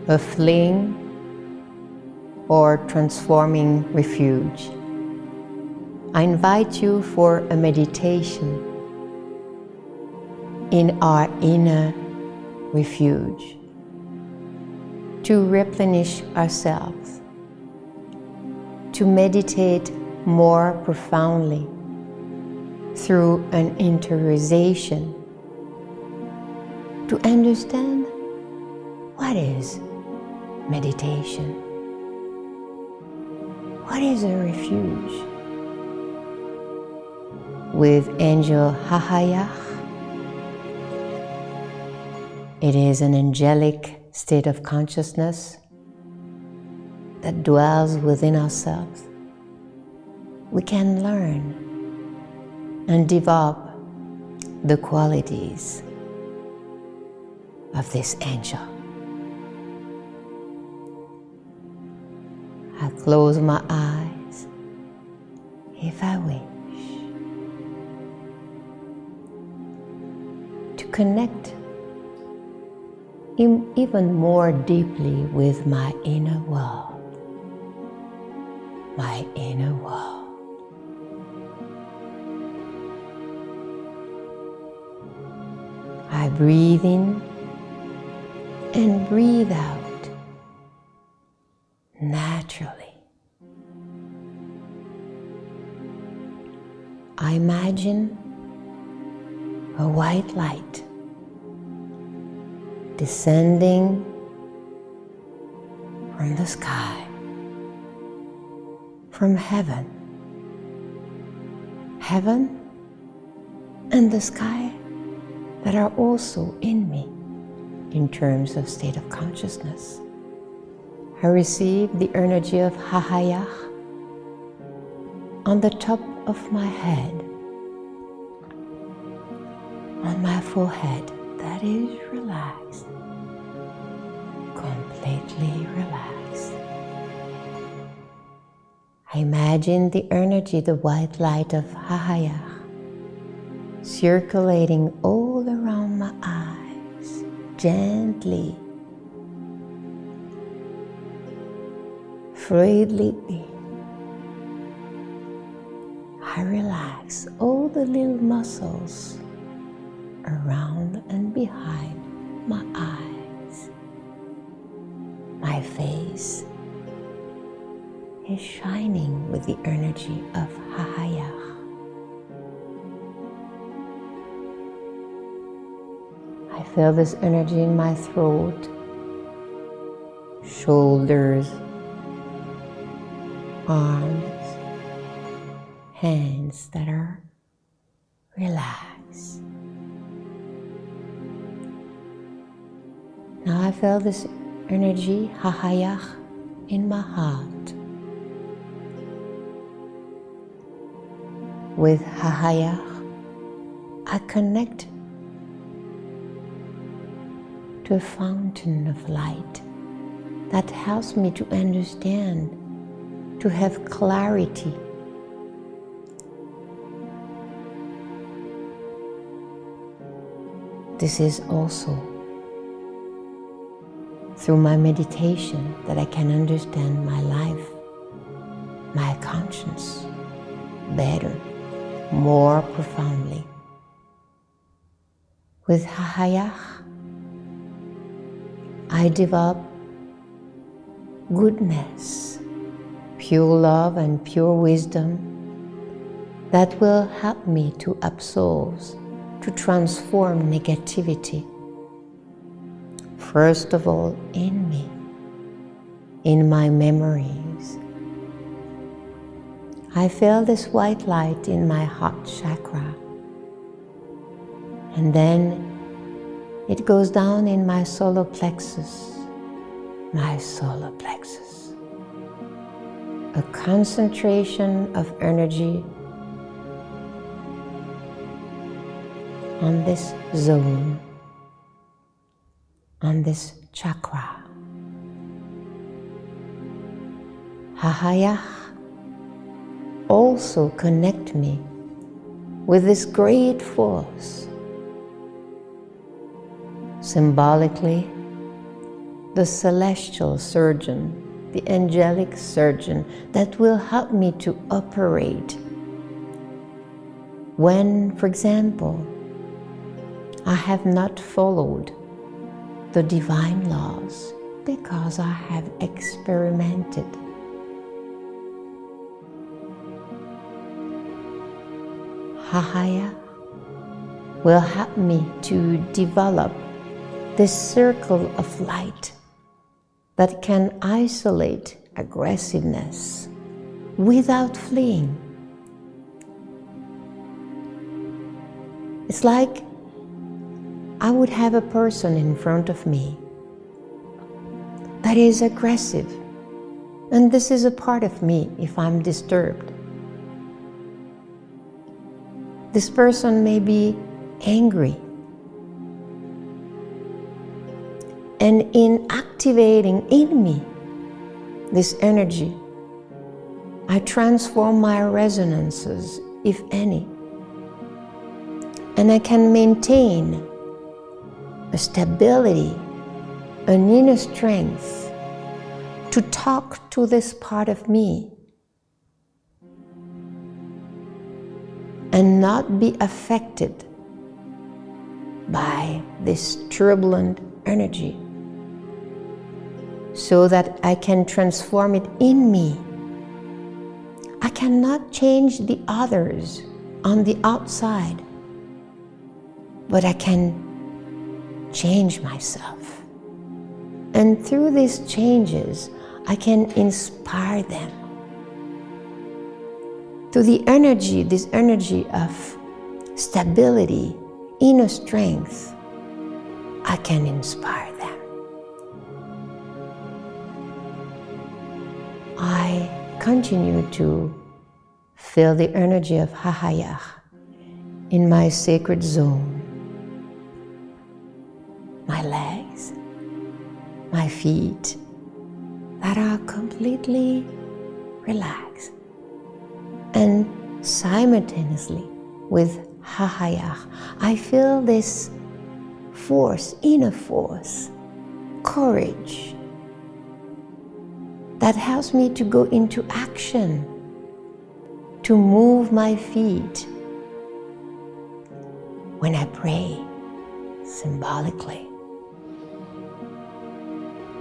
a fleeing or transforming refuge, I invite you for a meditation in our inner refuge to replenish ourselves, to meditate more profoundly through an interiorization, to understand what is meditation, what is a refuge. With Angel Hahayach, it is an angelic state of consciousness that dwells within ourselves. We can learn and develop the qualities of this angel. I close my eyes if I wish to connect even more deeply with my inner world. My inner world. I breathe in and breathe out naturally. I imagine a white light descending from the sky, from heaven. Heaven and the sky that are also in me in terms of state of consciousness. I receive the energy of Hahayach on the top of my head, on my forehead that is relaxed, completely relaxed. I imagine the energy, the white light of Hahayach circulating all around my eyes, gently, fluidly. I relax all the little muscles around and behind my eyes. My face is shining with the energy of Hahayach. I feel this energy in my throat, shoulders, arms, hands that are relaxed. Now I feel this energy, Hahayach, in my heart. With Hahayach, I connect to a fountain of light that helps me to understand, to have clarity. This is also through my meditation that I can understand my life, my conscience better, more profoundly. With Hahayach, I develop goodness, pure love and pure wisdom that will help me to absolve, to transform negativity. First of all, in me, in my memories. I feel this white light in my heart chakra, and then it goes down in my solar plexus, a concentration of energy on this zone, on this chakra. Hahayach also connect me with this great force. Symbolically, the celestial surgeon, the angelic surgeon that will help me to operate when, for example, I have not followed the divine laws because I have experimented. Hahaya will help me to develop this circle of light that can isolate aggressiveness without fleeing. It's like I would have a person in front of me that is aggressive, and this is a part of me if I'm disturbed. This person may be angry, and in activating in me this energy, I transform my resonances, if any, and I can maintain a stability, an inner strength to talk to this part of me and not be affected by this turbulent energy, so that I can transform it in me. I cannot change the others on the outside, but I can change myself. And through these changes, I can inspire them. Through the energy, this energy of stability, inner strength, I can inspire them. I continue to feel the energy of Hahayah in my sacred zone, my legs, my feet that are completely relaxed, and simultaneously with Hahayah, I feel this force, inner force, courage that helps me to go into action, to move my feet when I pray symbolically,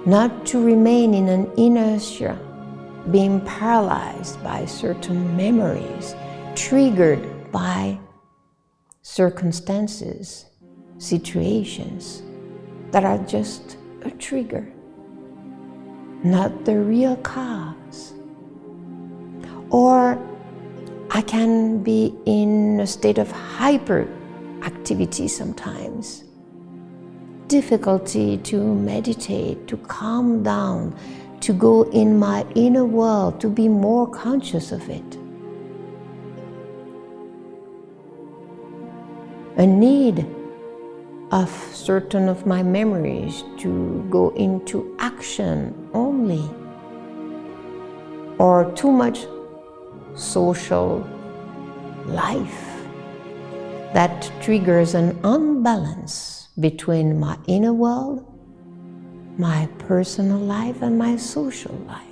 not to remain in an inertia, being paralyzed by certain memories, triggered by circumstances, situations that are just a trigger, not the real cause. Or I can be in a state of hyperactivity sometimes, difficulty to meditate, to calm down, to go in my inner world, to be more conscious of it. A need of certain of my memories to go into action only, or too much social life that triggers an unbalance between my inner world, my personal life, and my social life.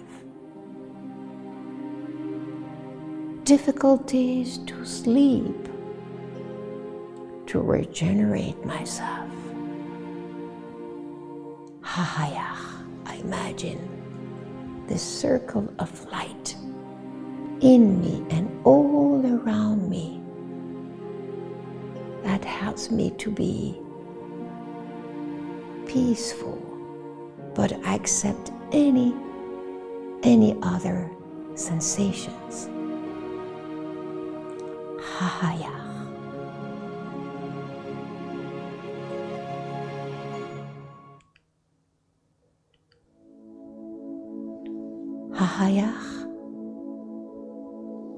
Difficulties to sleep, to regenerate myself. Hahayah, I imagine this circle of light in me and all around me that helps me to be peaceful, but accept any other sensations. Hahayah. Hahayah.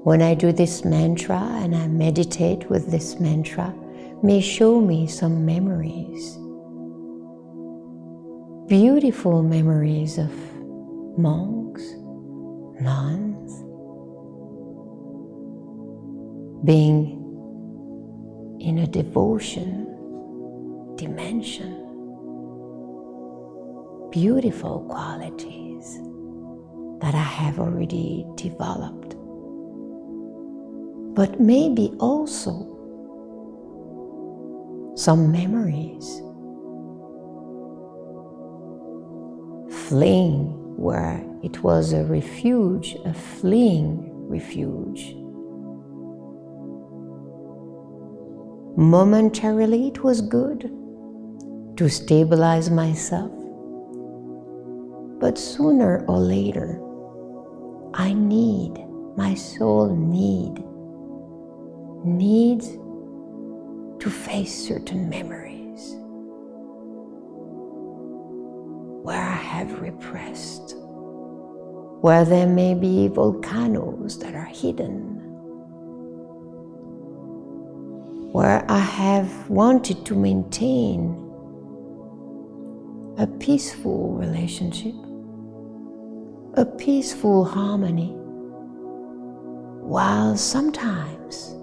When I do this mantra and I meditate with this mantra, may show me some memories, beautiful memories of monks, nuns, being in a devotion dimension, beautiful qualities that I have already developed, but maybe also some memories, fleeing where it was a refuge, a fleeing refuge. Momentarily it was good to stabilize myself, but sooner or later my soul needs to face certain memories where I have repressed, where there may be volcanoes that are hidden, where I have wanted to maintain a peaceful relationship, a peaceful harmony, while sometimes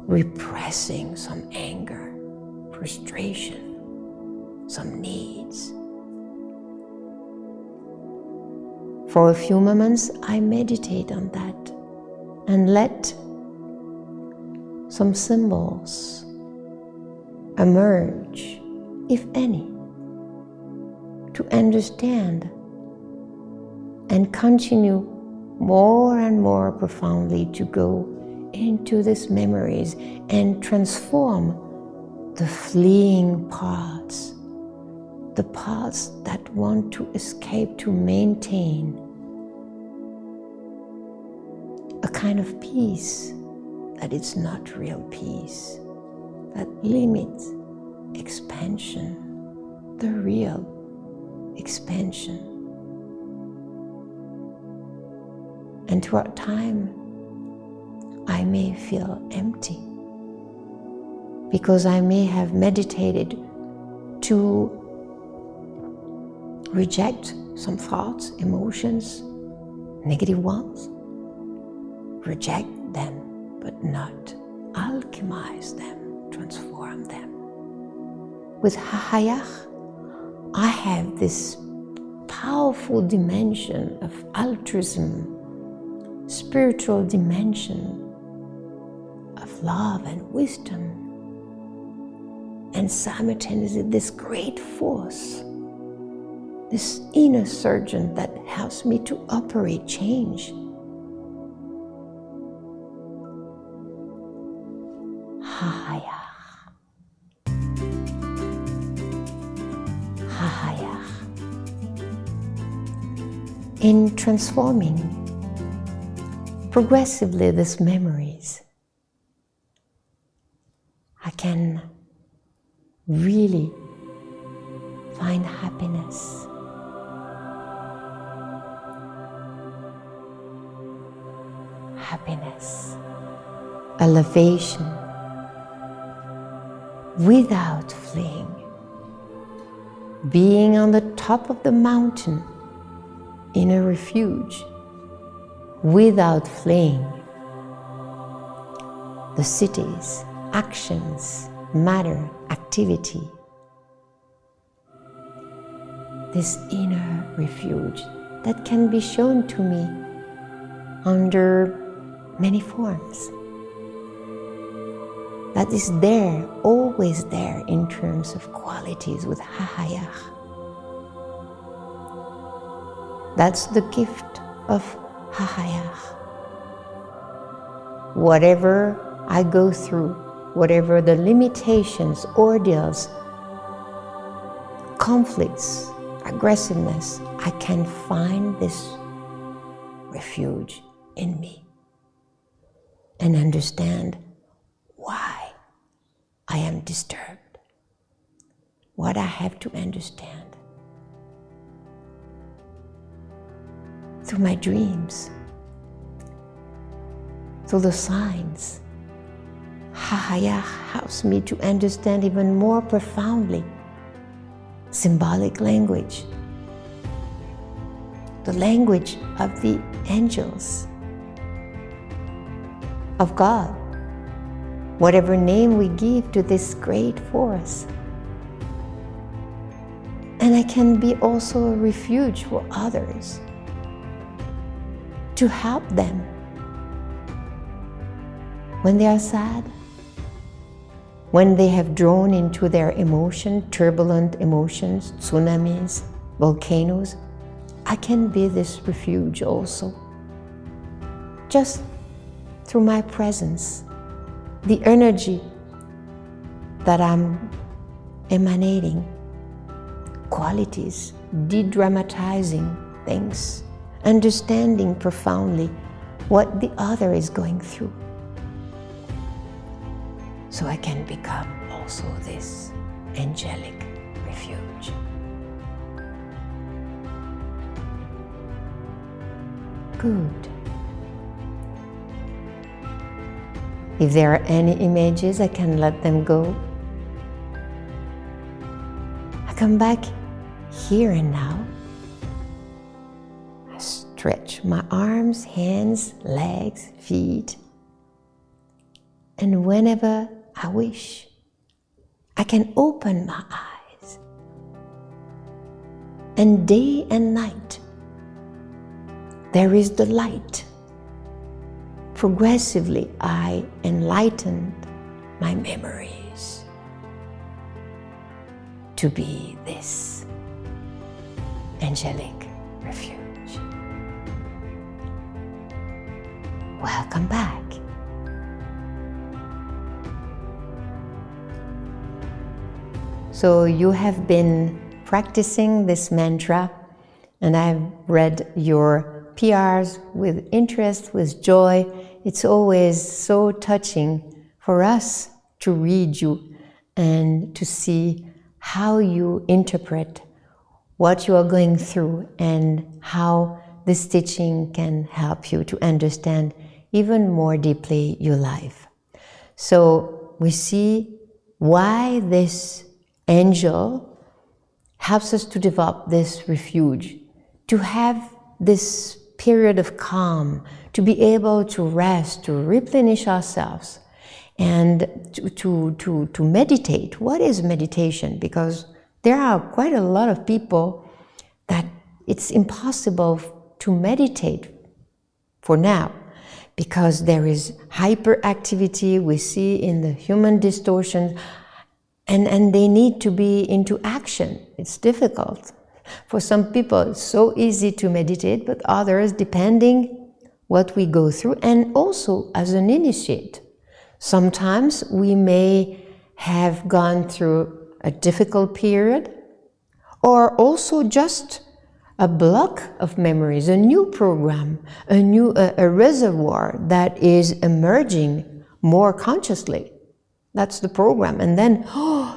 repressing some anger, frustration, some needs. For a few moments, I meditate on that and let some symbols emerge, if any, to understand and continue more and more profoundly to go into these memories and transform the fleeing parts, the parts that want to escape, to maintain a kind of peace that is not real peace, that limits expansion, the real expansion. And throughout time, I may feel empty because I may have meditated to reject some thoughts, emotions, negative ones, reject them, but not alchemize them, transform them. With Hahayach, I have this powerful dimension of altruism, spiritual dimension of love and wisdom, and simultaneously this great force, this inner surgeon that helps me to operate change. Hahayach. Hahayach. In transforming progressively these memories, I can really find happiness. Happiness, elevation, without fleeing, being on the top of the mountain in a refuge, without fleeing. The cities, actions, matter, activity. This inner refuge that can be shown to me under many forms. That is there, always there in terms of qualities with Hahayach. That's the gift of Hahayach. Whatever I go through, whatever the limitations, ordeals, conflicts, aggressiveness, I can find this refuge in me and understand why I am disturbed, what I have to understand. Through my dreams, through the signs, Hahayach helps me to understand even more profoundly symbolic language, the language of the angels, of God, whatever name we give to this great force. And I can be also a refuge for others, to help them when they are sad, when they have drawn into their emotion, turbulent emotions, tsunamis, volcanoes. I can be this refuge also, just through my presence, the energy that I'm emanating, qualities, de-dramatizing things, understanding profoundly what the other is going through. So I can become also this angelic refuge. Good. If there are any images, I can let them go. I come back here and now. I stretch my arms, hands, legs, feet. And whenever I wish, I can open my eyes. And day and night, there is the light. Progressively, I enlightened my memories to be this angelic refuge. Welcome back. So you have been practicing this mantra, and I've read your PRs with interest, with joy. It's always so touching for us to read you and to see how you interpret what you are going through and how this teaching can help you to understand even more deeply your life. So we see why this angel helps us to develop this refuge, to have this period of calm, to be able to rest, to replenish ourselves, and to meditate. What is meditation? Because there are quite a lot of people that it's impossible to meditate for now, because there is hyperactivity we see in the human distortions, and they need to be into action. It's difficult. For some people, it's so easy to meditate, but others, depending what we go through, and also as an initiate. Sometimes we may have gone through a difficult period, or also just a block of memories, a new program, a reservoir that is emerging more consciously. That's the program. And then,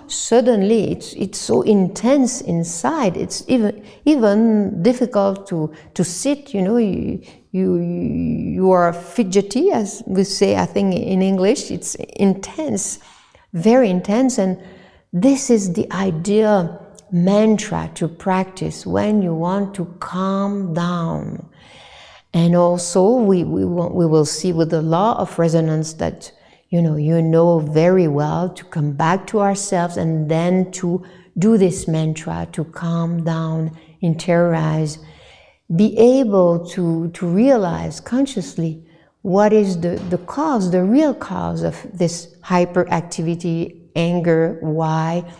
suddenly it's so intense inside. It's even difficult to sit. You know, you are fidgety, as we say, I think in English. It's intense, very intense. And this is the ideal mantra to practice when you want to calm down. And also, we will see with the law of resonance that you know very well to come back to ourselves and then to do this mantra, to calm down, interiorize, be able to realize consciously what is the cause, the real cause of this hyperactivity, anger, why,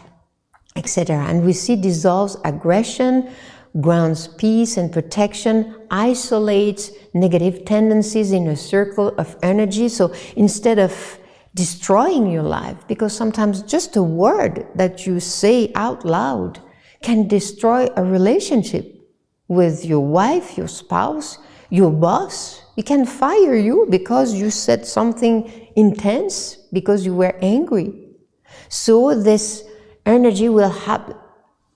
etc. And we see dissolves aggression, grounds peace and protection, isolates negative tendencies in a circle of energy. So instead of destroying your life, because sometimes just a word that you say out loud can destroy a relationship with your wife, your spouse, your boss. He can fire you because you said something intense, because you were angry. So this energy will help,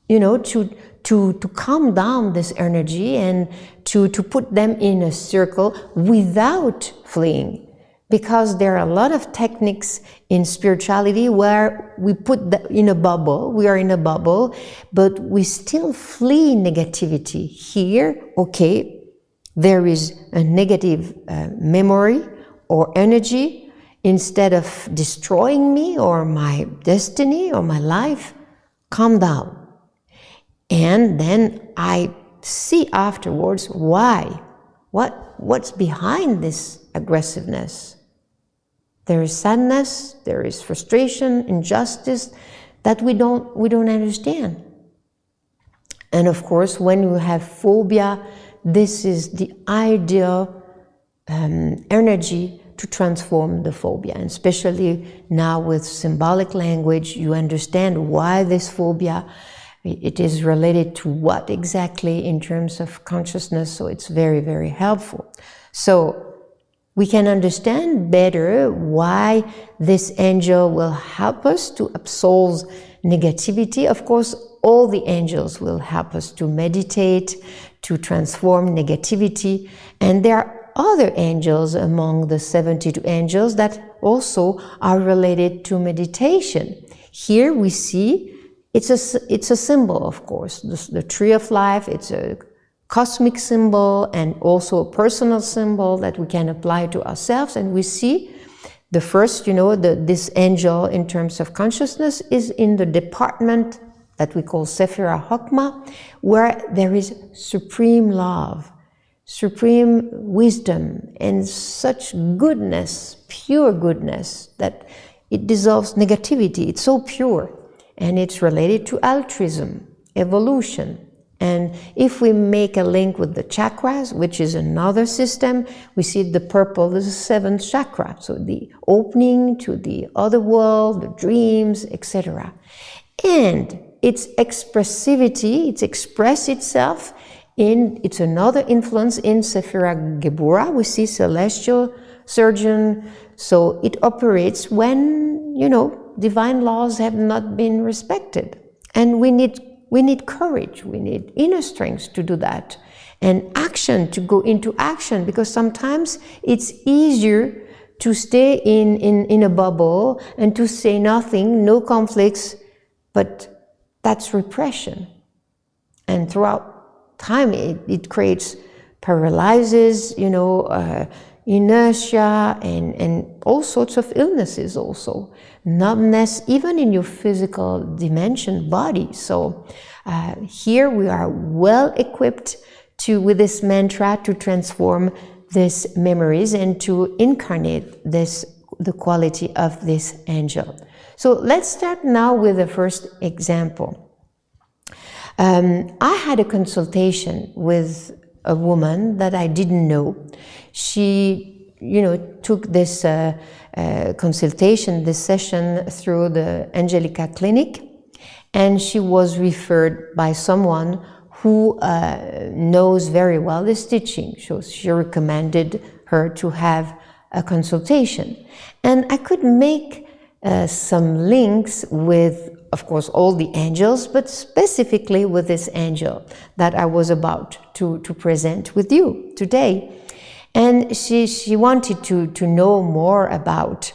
to calm down this energy and to put them in a circle without fleeing. Because there are a lot of techniques in spirituality where we put that in a bubble, we are in a bubble, but we still flee negativity. Here, okay, there is a negative memory or energy. Instead of destroying me or my destiny or my life, calm down. And then I see afterwards why. What's behind this aggressiveness? There is sadness, there is frustration, injustice that we don't understand. And of course, when you have phobia, this is the ideal energy to transform the phobia. And especially now with symbolic language, you understand why this phobia, it is related to what exactly in terms of consciousness. So it's very, very helpful. So we can understand better why this angel will help us to absolve negativity. Of course, all the angels will help us to meditate, to transform negativity. And there are other angels among the 72 angels that also are related to meditation. Here we see it's a symbol, of course. The tree of life, it's a cosmic symbol and also a personal symbol that we can apply to ourselves. And we see the first, this angel in terms of consciousness is in the department that we call Sephira Hokmah, where there is supreme love, supreme wisdom, and such goodness, pure goodness, that it dissolves negativity. It's so pure. And it's related to altruism, evolution. And if we make a link with the chakras, which is another system, we see the purple, this is the seventh chakra. So the opening to the other world, the dreams, etc. And its expressivity, it expresses itself it's another influence in Sephira Geburah. We see celestial surgeon. So it operates when, divine laws have not been respected. And we need courage, we need inner strength to do that. And action, to go into action, because sometimes it's easier to stay in a bubble and to say nothing, no conflicts, but that's repression. And throughout time, it creates paralysis, inertia, and all sorts of illnesses also. Numbness, even in your physical dimension, body. So here we are well equipped with this mantra to transform these memories and to incarnate the quality of this angel. So let's start now with the first example. I had a consultation with a woman that I didn't know. She, took this consultation, this session through the Angelica Clinic, and she was referred by someone who knows very well this teaching. So she recommended her to have a consultation. And I could make some links with, of course, all the angels, but specifically with this angel that I was about to present with you today. And she wanted to know more about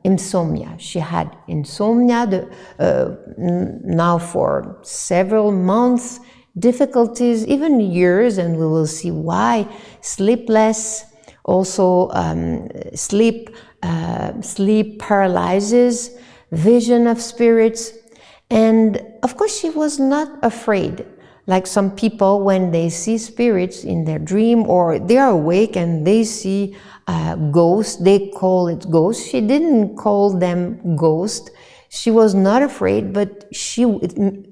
insomnia. She had insomnia now for several months, difficulties, even years, and we will see why. Sleepless, also sleep paralysis, vision of spirits. And of course she was not afraid. Like some people, when they see spirits in their dream or they are awake and they see ghosts, they call it ghosts. She didn't call them ghosts. She was not afraid, but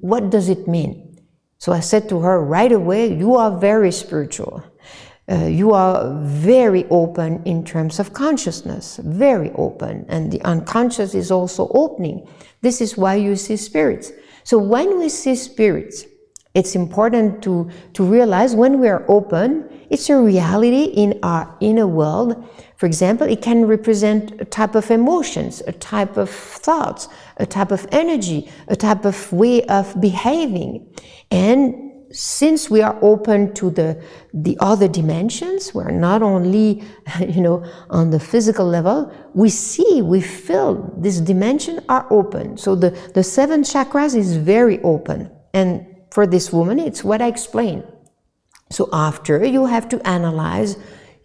what does it mean? So I said to her right away, you are very spiritual. You are very open in terms of consciousness, very open. And the unconscious is also opening. This is why you see spirits. So when we see spirits, it's important to realize when we are open, it's a reality in our inner world. For example, it can represent a type of emotions, a type of thoughts, a type of energy, a type of way of behaving. And since we are open to the other dimensions, we're not only, on the physical level, we feel this dimension are open. So the seven chakras is very open. And for this woman, it's what I explained. So after, you have to analyze,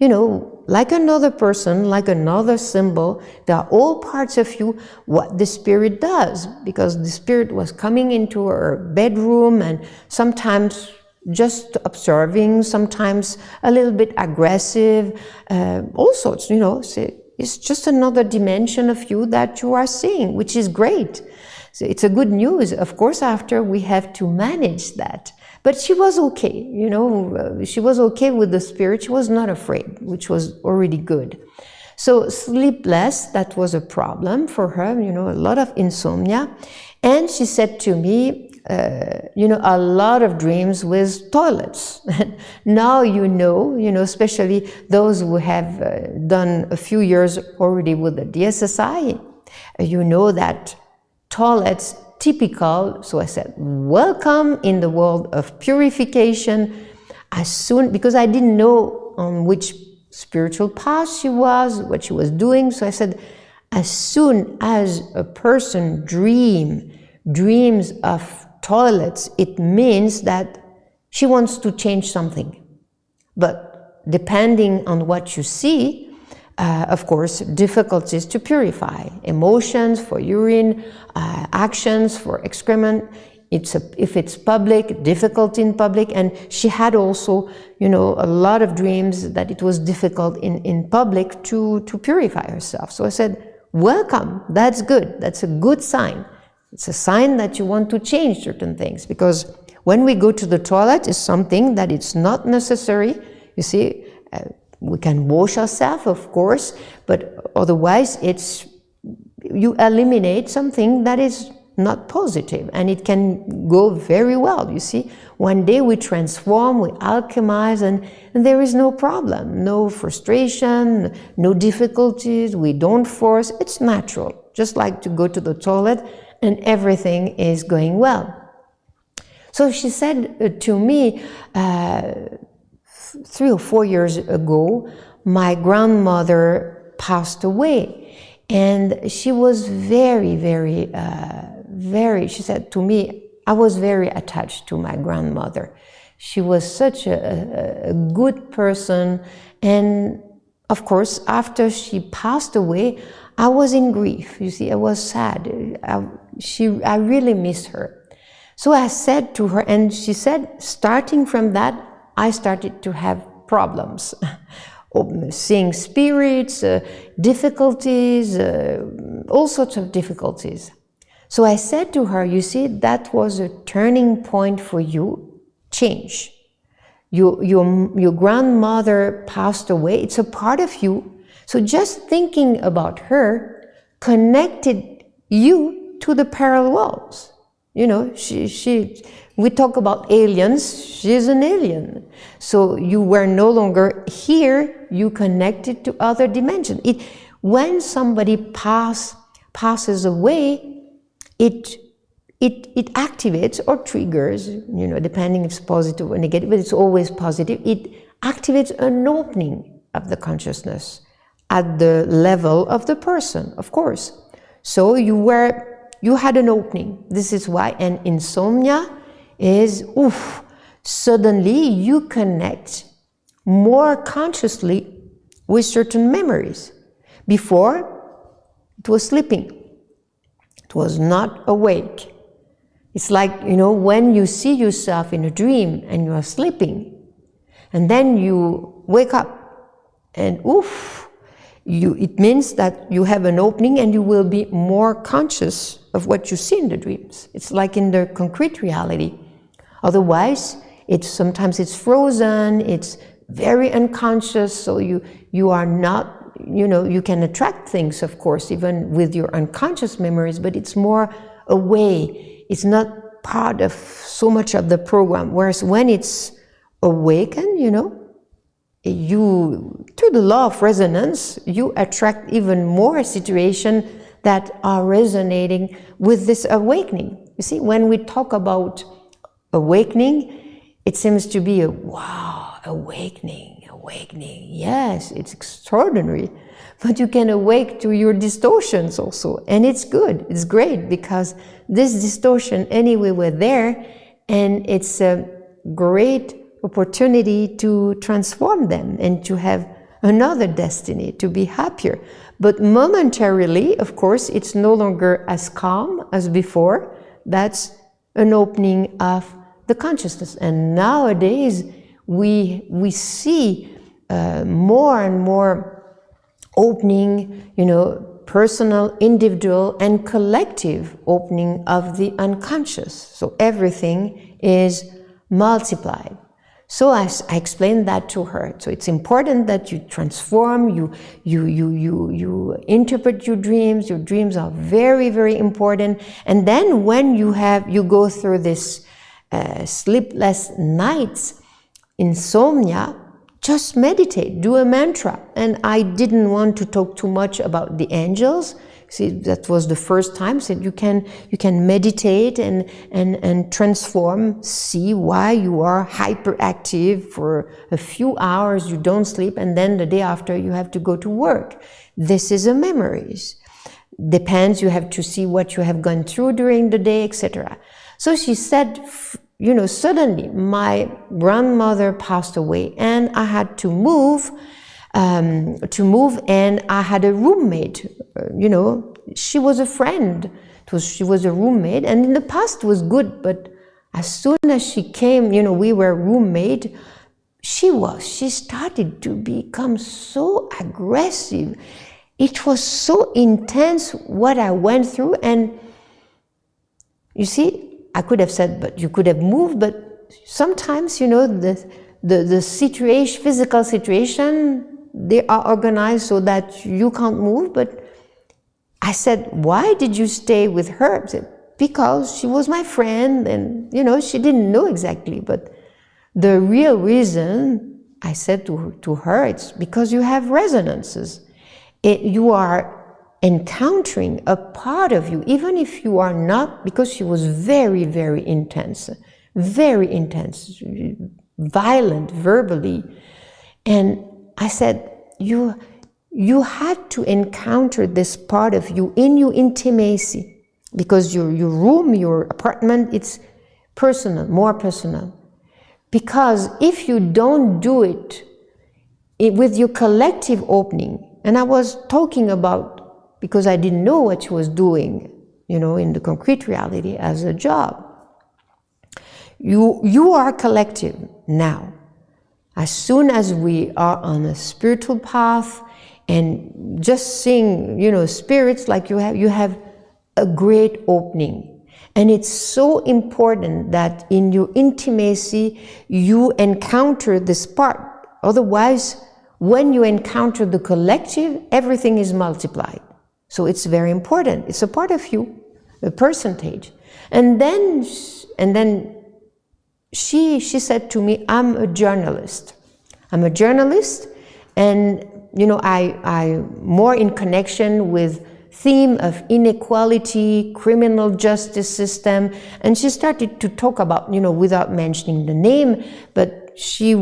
like another person, like another symbol, they are all parts of you, what the spirit does, because the spirit was coming into her bedroom and sometimes just observing, sometimes a little bit aggressive, all sorts, it's just another dimension of you that you are seeing, which is great. So it's a good news. Of course, after we have to manage that. But she was okay, she was okay with the spirit. She was not afraid, which was already good. So sleepless, that was a problem for her, a lot of insomnia. And she said to me, a lot of dreams with toilets. Now especially those who have done a few years already with the DSSI, that toilets typical. So I said, welcome in the world of purification. Because I didn't know on which spiritual path she was, what she was doing. So I said, as soon as a person dreams of toilets, it means that she wants to change something. But depending on what you see, of course, difficulties to purify, emotions for urine, actions for excrement. If it's public, difficult in public. And she had also, a lot of dreams that it was difficult in public to purify herself. So I said, welcome, that's good. That's a good sign. It's a sign that you want to change certain things, because when we go to the toilet, it's something that it's not necessary. You see, we can wash ourselves, of course, but otherwise you eliminate something that is not positive, and it can go very well. You see, one day we transform, we alchemize, and there is no problem, no frustration, no difficulties. We don't force. It's natural, just like to go to the toilet, and everything is going well. So she said to me, 3 or 4 years ago, my grandmother passed away, and she was very, she said to me, I was very attached to my grandmother. She was such a good person, and of course, after she passed away, I was in grief. You see, I was sad. I really miss her. So I said to her, and she said, starting from that, I started to have problems, seeing spirits, difficulties, all sorts of difficulties. So I said to her, you see, that was a turning point for you, change. Your grandmother passed away, it's a part of you. So just thinking about her connected you to the parallel worlds. We talk about aliens, she's an alien. So you were no longer here, you connected to other dimensions. When somebody passes away, it activates or triggers, depending if it's positive or negative, but it's always positive. It activates an opening of the consciousness at the level of the person, of course. So you had an opening. This is why. And insomnia is, suddenly you connect more consciously with certain memories. Before, it was sleeping. It was not awake. It's like, when you see yourself in a dream and you are sleeping, and then you wake up, and it means that you have an opening and you will be more conscious of what you see in the dreams. It's like in the concrete reality. Otherwise, sometimes it's frozen, it's very unconscious, so you are not, you can attract things, of course, even with your unconscious memories, but it's more away. It's not part of so much of the program. Whereas when it's awakened, through the law of resonance, you attract even more situations that are resonating with this awakening. You see, when we talk about awakening, it seems to be awakening. Yes, it's extraordinary. But you can awake to your distortions also. And it's good, it's great, because this distortion, anyway, were there, and it's a great opportunity to transform them and to have another destiny, to be happier. But momentarily, of course, it's no longer as calm as before. That's an opening of the consciousness. And nowadays, we see more and more opening, personal, individual, and collective opening of the unconscious. So everything is multiplied. So I explained that to her. So it's important that you transform, you interpret your dreams. Your dreams are very, very important. And then when you go through this sleepless nights, insomnia, just meditate, do a mantra. And I didn't want to talk too much about the angels. See, that was the first time. Said you can meditate and transform. See why you are hyperactive for a few hours. You don't sleep, and then the day after you have to go to work. This is a memories. Depends. You have to see what you have gone through during the day, etc. So she said, suddenly my grandmother passed away, and I had to move. And I had a roommate, she was a friend, she was a roommate, and in the past was good, but as soon as she came, we were roommate, she started to become so aggressive. It was so intense what I went through, and you see, I could have said, but you could have moved, but sometimes, the situation, physical situation, they are organized so that you can't move. But I said, why did you stay with her? I said, because she was my friend, and she didn't know exactly. But the real reason, I said to her, it's because you have resonances. You are encountering a part of you, even if you are not, because she was very, very intense, violent verbally. And I said, you had to encounter this part of you in your intimacy, because your room, your apartment, it's personal, more personal. Because if you don't do it with your collective opening, and I was talking about, because I didn't know what she was doing, in the concrete reality as a job. You are collective now. As soon as we are on a spiritual path and just seeing, spirits like you have a great opening. And it's so important that in your intimacy, you encounter this part. Otherwise, when you encounter the collective, everything is multiplied. So it's very important. It's a part of you, a percentage. And then she said to me, I'm a journalist, and I more in connection with theme of inequality, criminal justice system, and she started to talk about, without mentioning the name, but she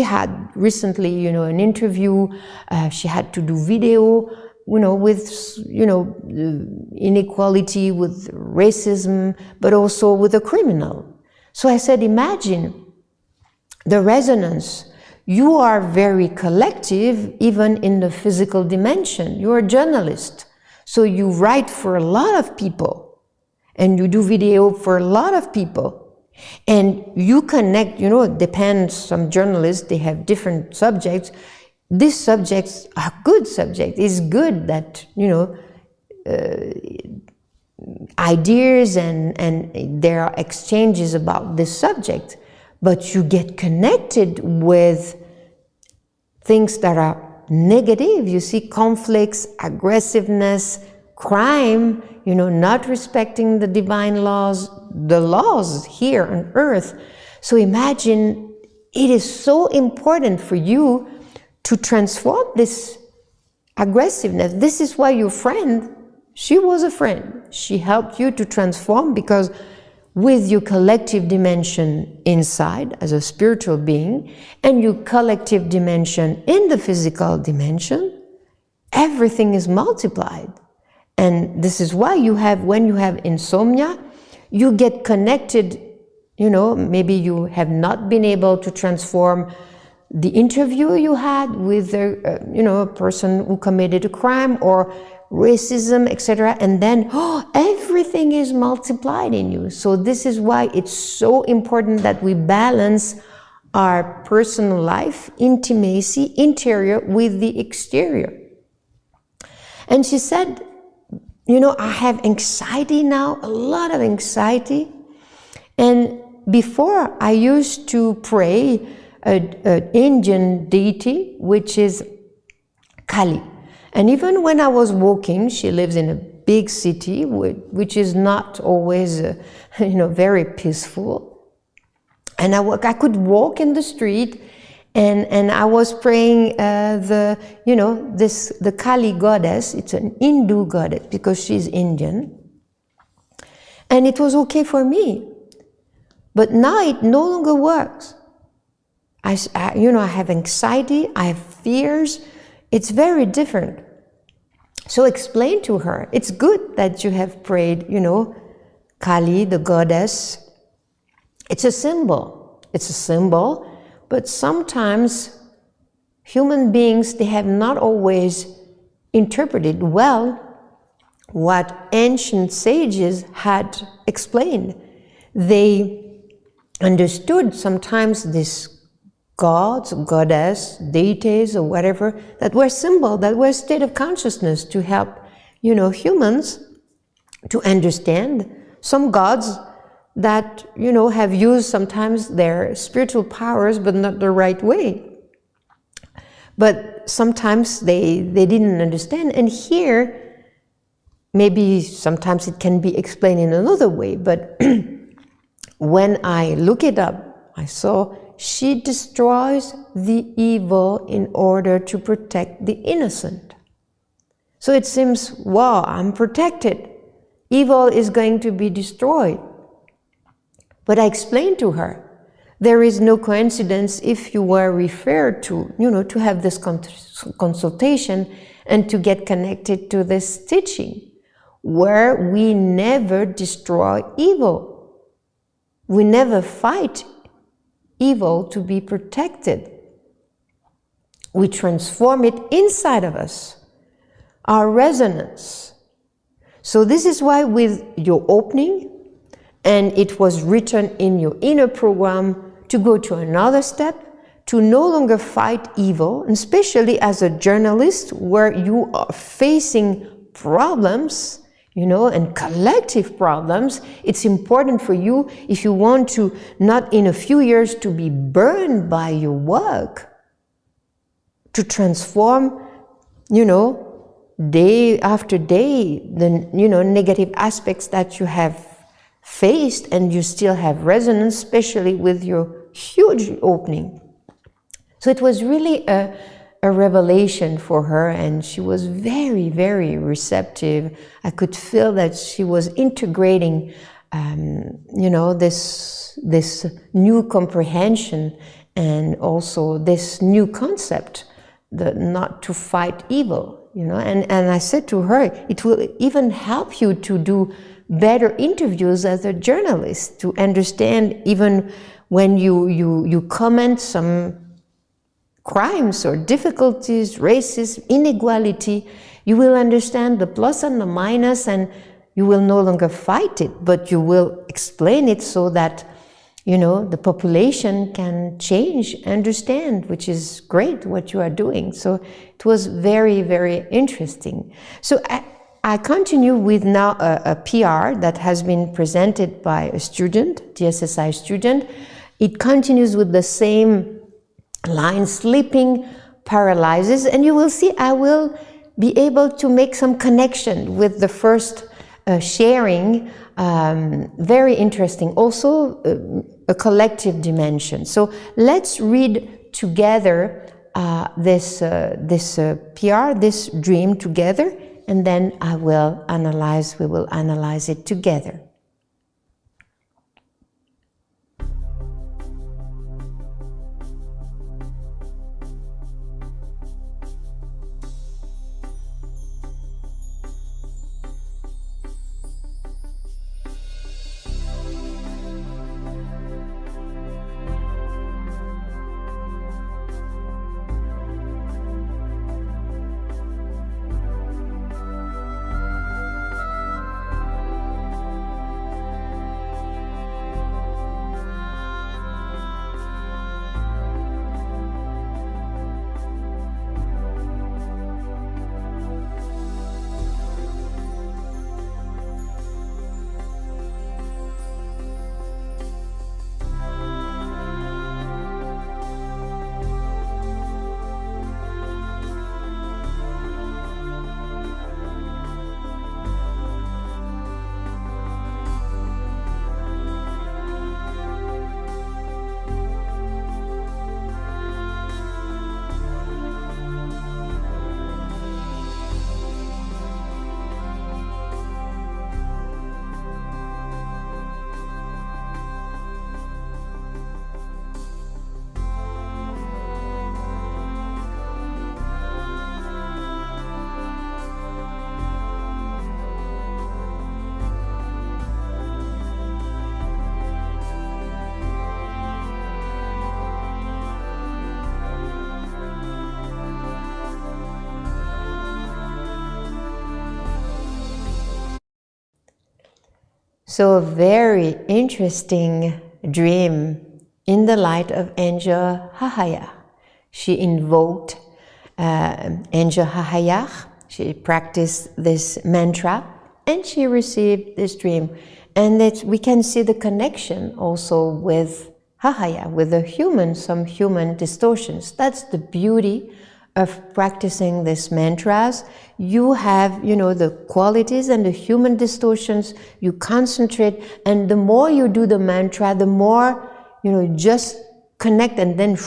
had recently, an interview, she had to do video, with, inequality, with racism, but also with a criminal. So I said, imagine the resonance. You are very collective, even in the physical dimension. You're a journalist. So you write for a lot of people, and you do video for a lot of people. And you connect, it depends, some journalists, they have different subjects. These subjects are good subjects. It's good that, ideas and there are exchanges about this subject, but you get connected with things that are negative. You see conflicts, aggressiveness, crime, not respecting the divine laws, the laws here on earth. So imagine, it is so important for you to transform this aggressiveness. This is why your friend, she was a friend. She helped you to transform, because with your collective dimension inside as a spiritual being and your collective dimension in the physical dimension, everything is multiplied. And this is why when you have insomnia, you get connected, maybe you have not been able to transform the interview you had with a person who committed a crime or racism, etc., and then everything is multiplied in you. So this is why it's so important that we balance our personal life, intimacy, interior with the exterior. And she said, I have anxiety now, a lot of anxiety. And before I used to pray an Indian deity, which is Kali. And even when I was walking, she lives in a big city, which is not always, very peaceful. And I could walk in the street, and I was praying the Kali goddess. It's an Hindu goddess because she's Indian, and it was okay for me. But now it no longer works. I have anxiety, I have fears. It's very different. So explain to her, it's good that you have prayed, Kali, the goddess. It's a symbol, but sometimes human beings, they have not always interpreted well what ancient sages had explained. They understood sometimes these gods, goddess, deities, or whatever, that were symbol, that were state of consciousness to help, humans to understand. Some gods that, have used sometimes their spiritual powers, but not the right way. But sometimes they didn't understand. And here, maybe sometimes it can be explained in another way, but when I look it up, I saw she destroys the evil in order to protect the innocent. So it seems, wow, I'm protected. Evil is going to be destroyed. But I explained to her, there is no coincidence if you were referred to, to have this consultation and to get connected to this teaching, where we never destroy evil. We never fight evil to be protected. We transform it inside of us, our resonance. So this is why with your opening, and it was written in your inner program to go to another step, to no longer fight evil, and especially as a journalist where you are facing problems, and collective problems. It's important for you, if you want to, not in a few years to be burned by your work, to transform, day after day, the, negative aspects that you have faced, and you still have resonance, especially with your huge opening. So it was really a revelation for her, and she was very, very receptive. I could feel that she was integrating, this new comprehension, and also this new concept, not to fight evil, And I said to her, it will even help you to do better interviews as a journalist, to understand even when you comment some crimes or difficulties, racism, inequality, you will understand the plus and the minus, and you will no longer fight it, but you will explain it so that, the population can change, understand, which is great what you are doing. So it was very, very interesting. So I continue with now a PR that has been presented by a student, DSSI student. It continues with the same line, sleeping paralysis, and you will see I will be able to make some connection with the first sharing. Very interesting. Also a collective dimension. So let's read together this PR, this dream together, and then we will analyze it together. So a very interesting dream in the light of Angel Hahaya. She invoked Angel Hahaya. She practiced this mantra and she received this dream. And that we can see the connection also with Hahaya, with the human, some human distortions. That's the beauty of practicing these mantras. You have, the qualities and the human distortions, you concentrate, and the more you do the mantra, the more, just connect, and then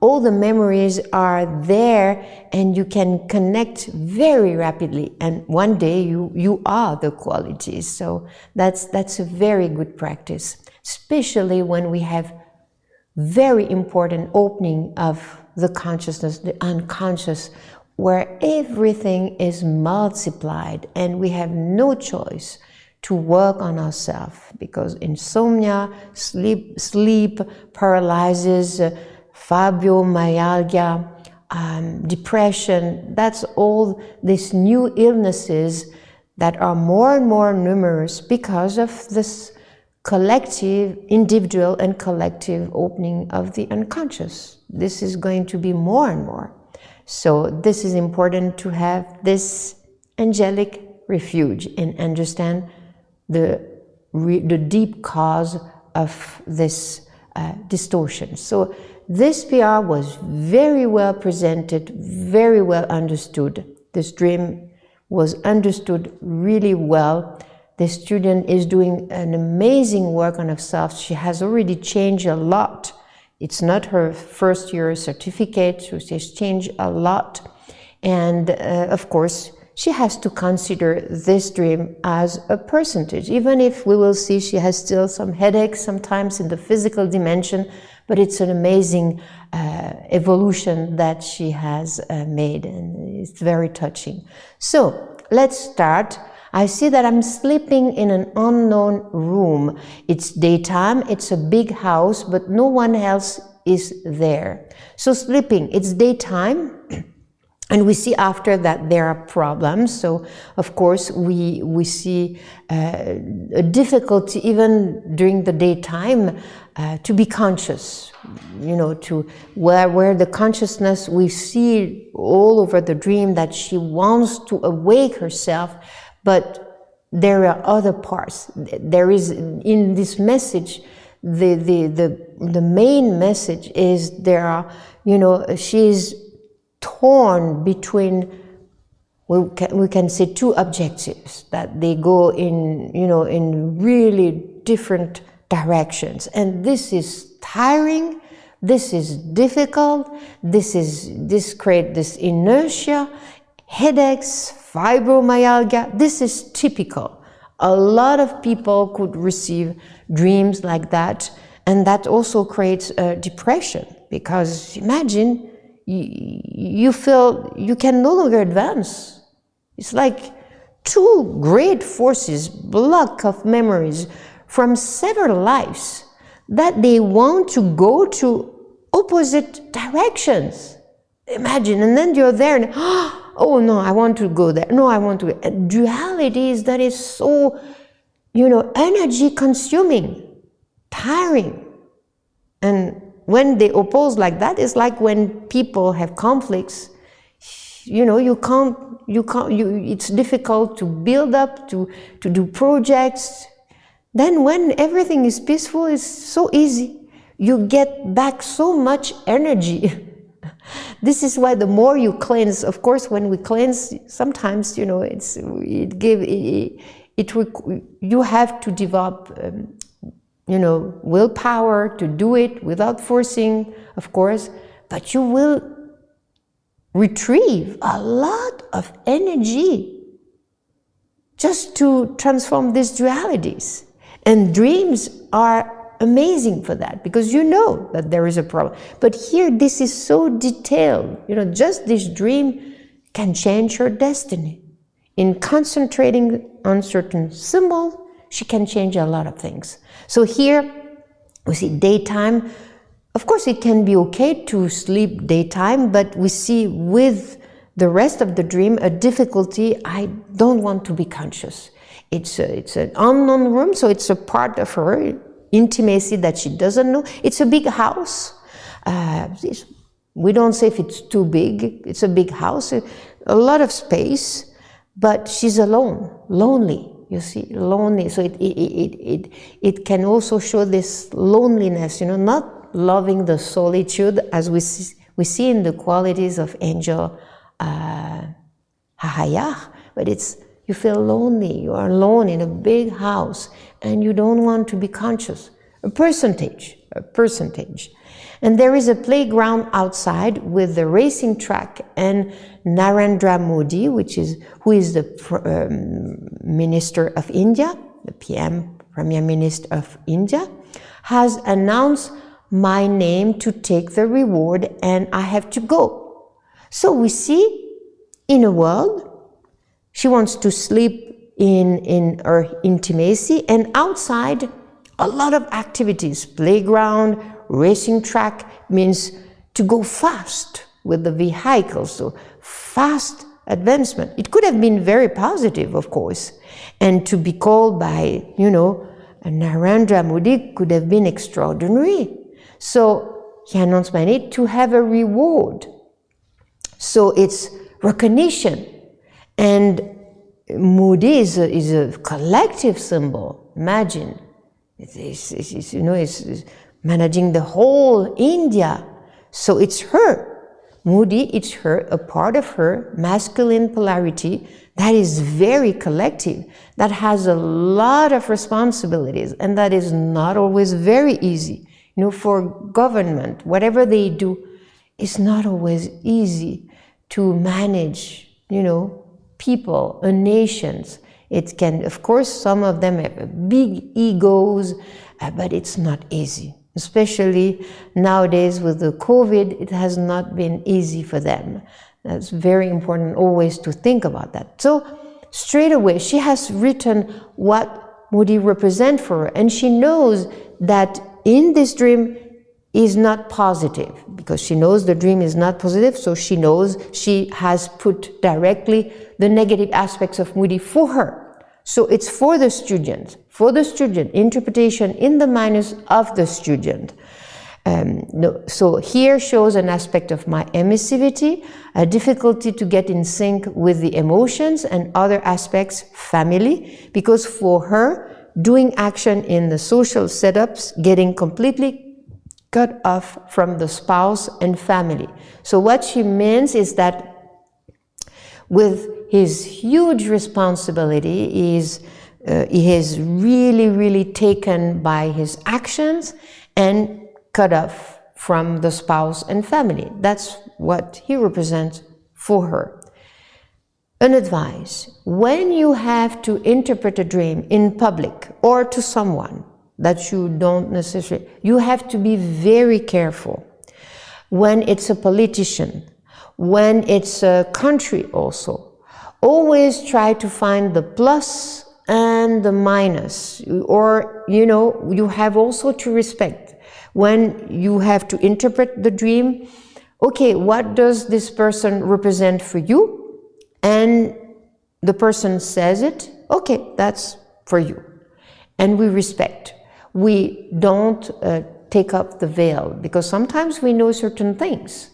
all the memories are there and you can connect very rapidly. And one day you are the qualities. So that's a very good practice, especially when we have very important opening of the consciousness, the unconscious, where everything is multiplied and we have no choice to work on ourselves, because insomnia, sleep paralysis, fibromyalgia, depression, that's all these new illnesses that are more and more numerous because of this collective, individual and collective opening of the unconscious. This is going to be more and more. So this is important to have this angelic refuge and understand the deep cause of this distortion. So this PR was very well presented, very well understood. This dream was understood really well. The student is doing an amazing work on herself. She has already changed a lot. It's not her first year certificate, so she's changed a lot. And of course, she has to consider this dream as a percentage, even if we will see she has still some headaches sometimes in the physical dimension, but it's an amazing evolution that she has made, and it's very touching. So let's start. I see that I'm sleeping in an unknown room. It's daytime, it's a big house, but no one else is there. So sleeping, it's daytime, and we see after that there are problems. So of course we see a difficulty even during the daytime to be conscious, to where the consciousness, we see all over the dream that she wants to awake herself. But there are other parts. There is, in this message, the main message is there are, she's torn between, we can say, two objectives, that they go in, in really different directions. And this is tiring, this is difficult, this creates this inertia, headaches, fibromyalgia. This is typical. A lot of people could receive dreams like that, and that also creates depression, because imagine you feel you can no longer advance. It's like two great forces, block of memories from several lives, that they want to go to opposite directions. Imagine, and then you're there and oh no, I want to go there. No, I want to. Duality is that is so, energy consuming, tiring. And when they oppose like that, it's like when people have conflicts, it's difficult to build up, to do projects. Then when everything is peaceful, it's so easy. You get back so much energy. This is why the more you cleanse, of course, when we cleanse, sometimes, you have to develop, willpower to do it without forcing, of course, but you will retrieve a lot of energy just to transform these dualities. And dreams are amazing for that, because you know that there is a problem. But here, this is so detailed. Just this dream can change her destiny. In concentrating on certain symbols, she can change a lot of things. So here, we see daytime. Of course, it can be okay to sleep daytime, but we see with the rest of the dream a difficulty. I don't want to be conscious. It's an unknown room, so it's a part of her intimacy that she doesn't know. It's a big house. We don't say if it's too big. It's a big house, a lot of space, but she's alone, lonely. You see, lonely. So it can also show this loneliness. Not loving the solitude as we see in the qualities of angel Hahayah, but it's you feel lonely. You are alone in a big house, and you don't want to be conscious. A percentage. And there is a playground outside with the racing track, and Narendra Modi, who is the Minister of India, the Premier Minister of India, has announced my name to take the reward, and I have to go. So we see in a world, she wants to sleep in her intimacy, and outside, a lot of activities, playground, racing track, means to go fast with the vehicles, so fast advancement. It could have been very positive, of course, and to be called by, Narendra Modi could have been extraordinary. So he announced my name to have a reward. So it's recognition. And Modi is a collective symbol. Imagine, it's managing the whole India. So it's her. Modi, it's her, a part of her masculine polarity that is very collective, that has a lot of responsibilities, and that is not always very easy. For government, whatever they do, it's not always easy to manage, people, nations. It can, of course, some of them have big egos, but it's not easy. Especially nowadays with the COVID, it has not been easy for them. That's very important always to think about that. So straight away, she has written what Modi represents for her, and she knows that in this dream is not positive, because she knows the dream is not positive, so she knows she has put directly the negative aspects of Modi for her. So it's for the student, interpretation in the minus of the student. So here shows an aspect of my emissivity, a difficulty to get in sync with the emotions, and other aspects, family, because for her, doing action in the social setups, getting completely cut off from the spouse and family. So what she means is that with his huge responsibility, he is really taken by his actions and cut off from the spouse and family. That's what he represents for her. An advice: when you have to interpret a dream in public or to someone that you don't necessarily, you have to be very careful. When it's a politician, when it's a country also, always try to find the plus and the minus, or, you have also to respect. When you have to interpret the dream, okay, what does this person represent for you? And the person says it, okay, that's for you. And we respect. We don't take up the veil, because sometimes we know certain things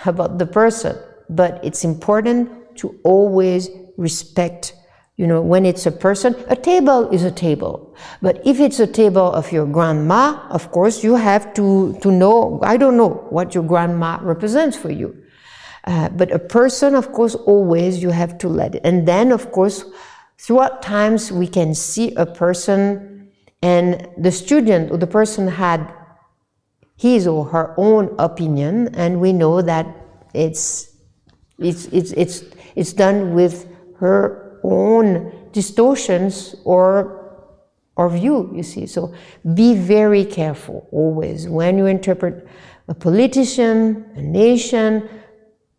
about the person, but it's important to always respect. When it's a person, a table is a table. But if it's a table of your grandma, of course, you have to know, I don't know what your grandma represents for you. But a person, of course, always you have to let it. And then, of course, throughout times, we can see a person, and the student or the person had his or her own opinion, and we know that it's done with her own distortions or view, you see. So be very careful always when you interpret a politician, a nation,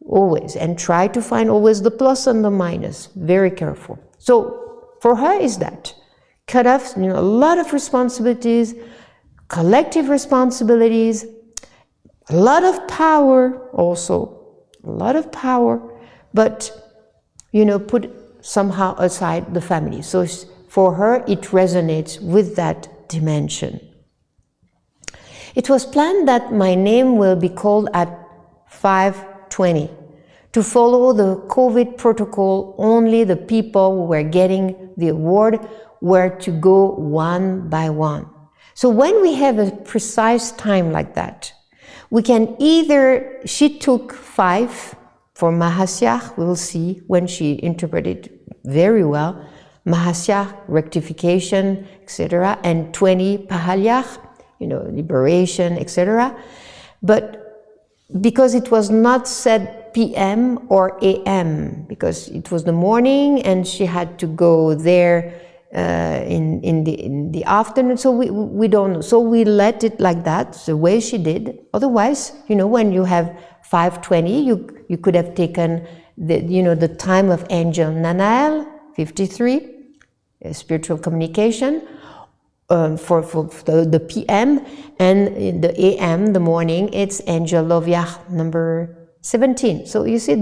always, and try to find always the plus and the minus. Very careful. So for her is that cut off, a lot of responsibilities, collective responsibilities, a lot of power also, a lot of power, but put somehow aside the family. So for her, it resonates with that dimension. It was planned that my name will be called at 5:20. To follow the COVID protocol, only the people who were getting the award were to go one by one. So when we have a precise time like that, we can either, she took 5 for Mahasya, we will see when she interpreted very well, Mahasya, rectification, etc., and 20 Pahalya, liberation, etc. But because it was not said PM or AM, because it was the morning and she had to go there in the afternoon, so we don't know. So we let it like that, the way she did. Otherwise, when you have 5:20, you could have taken the time of Angel Nanael, 53, spiritual communication, for the PM, and in the AM, the morning, it's Angel Lovia number 17. So you see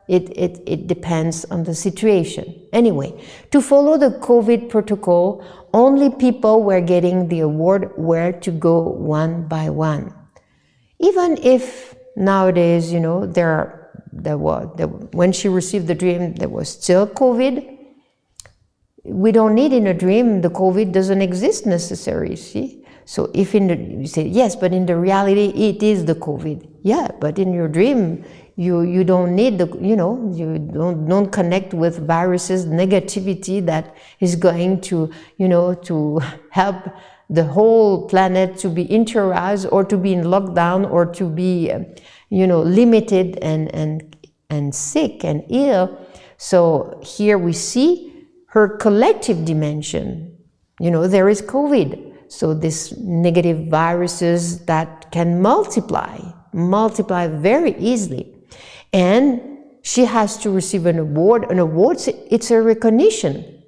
it depends on the situation. Anyway, to follow the COVID protocol, only people were getting the award were to go one by one. Even if nowadays, when she received the dream, there was still COVID. We don't need in a dream, the COVID doesn't exist necessarily, see? So if you say, yes, but in the reality, it is the COVID. Yeah, but in your dream, you don't need you don't connect with viruses, negativity that is going to, to help the whole planet to be interiorized or to be in lockdown or to be, limited and sick and ill. So here we see her collective dimension. There is COVID. So these negative viruses that can multiply very easily. And she has to receive an award. An award, it's a recognition,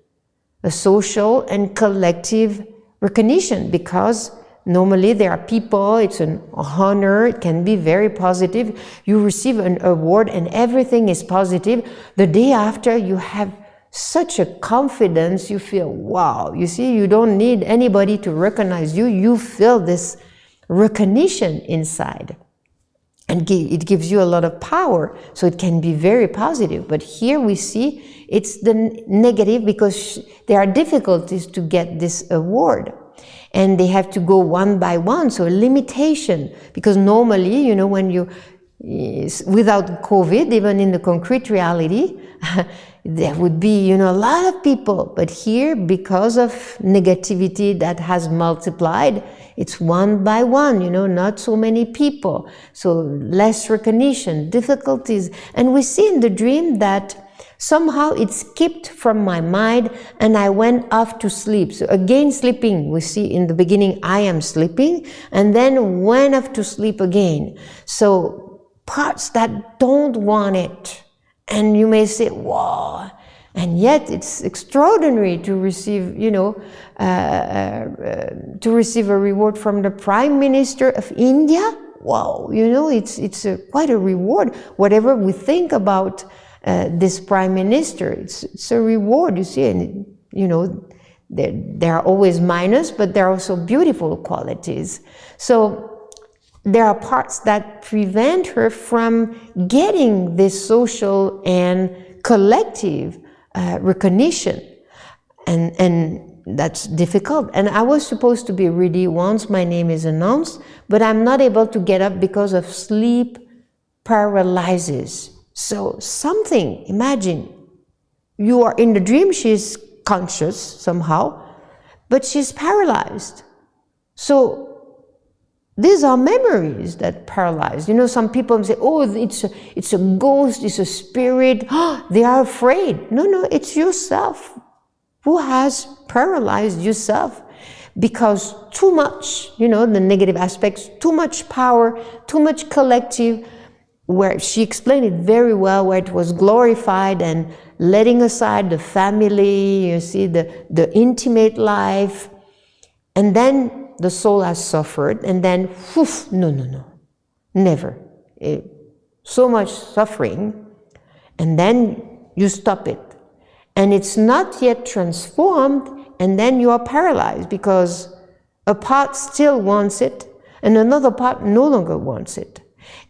a social and collective recognition, because normally there are people, it's an honor, it can be very positive. You receive an award and everything is positive. The day after, you have such a confidence, you feel, wow, you see, you don't need anybody to recognize you, you feel this recognition inside. And it gives you a lot of power, so it can be very positive. But here we see it's the negative, because there are difficulties to get this award. And they have to go one by one, so a limitation. Because normally, when you, without COVID, even in the concrete reality, there would be, a lot of people. But here, because of negativity that has multiplied, it's one by one, not so many people. So less recognition, difficulties. And we see in the dream that somehow it skipped from my mind and I went off to sleep. So again, sleeping. We see in the beginning, I am sleeping, and then went off to sleep again. So parts that don't want it. And you may say, wow, and yet it's extraordinary to receive, to receive a reward from the Prime Minister of India. Wow, it's quite a reward. Whatever we think about this Prime Minister, it's a reward, you see. And, there are always minus, but there are also beautiful qualities. So there are parts that prevent her from getting this social and collective recognition, and that's difficult. And I was supposed to be ready once my name is announced, but I'm not able to get up because of sleep paralysis. So something, imagine, you are in the dream, she's conscious somehow, but she's paralyzed. So these are memories that paralyze. Some people say, oh, it's a ghost, it's a spirit. They are afraid. No, it's yourself who has paralyzed yourself, because too much, the negative aspects, too much power, too much collective, where she explained it very well, where it was glorified and letting aside the family, you see, the intimate life. And then the soul has suffered, and then, whoof, no, never. So much suffering, and then you stop it. and it's not yet transformed, and then you are paralyzed because a part still wants it and another part no longer wants it.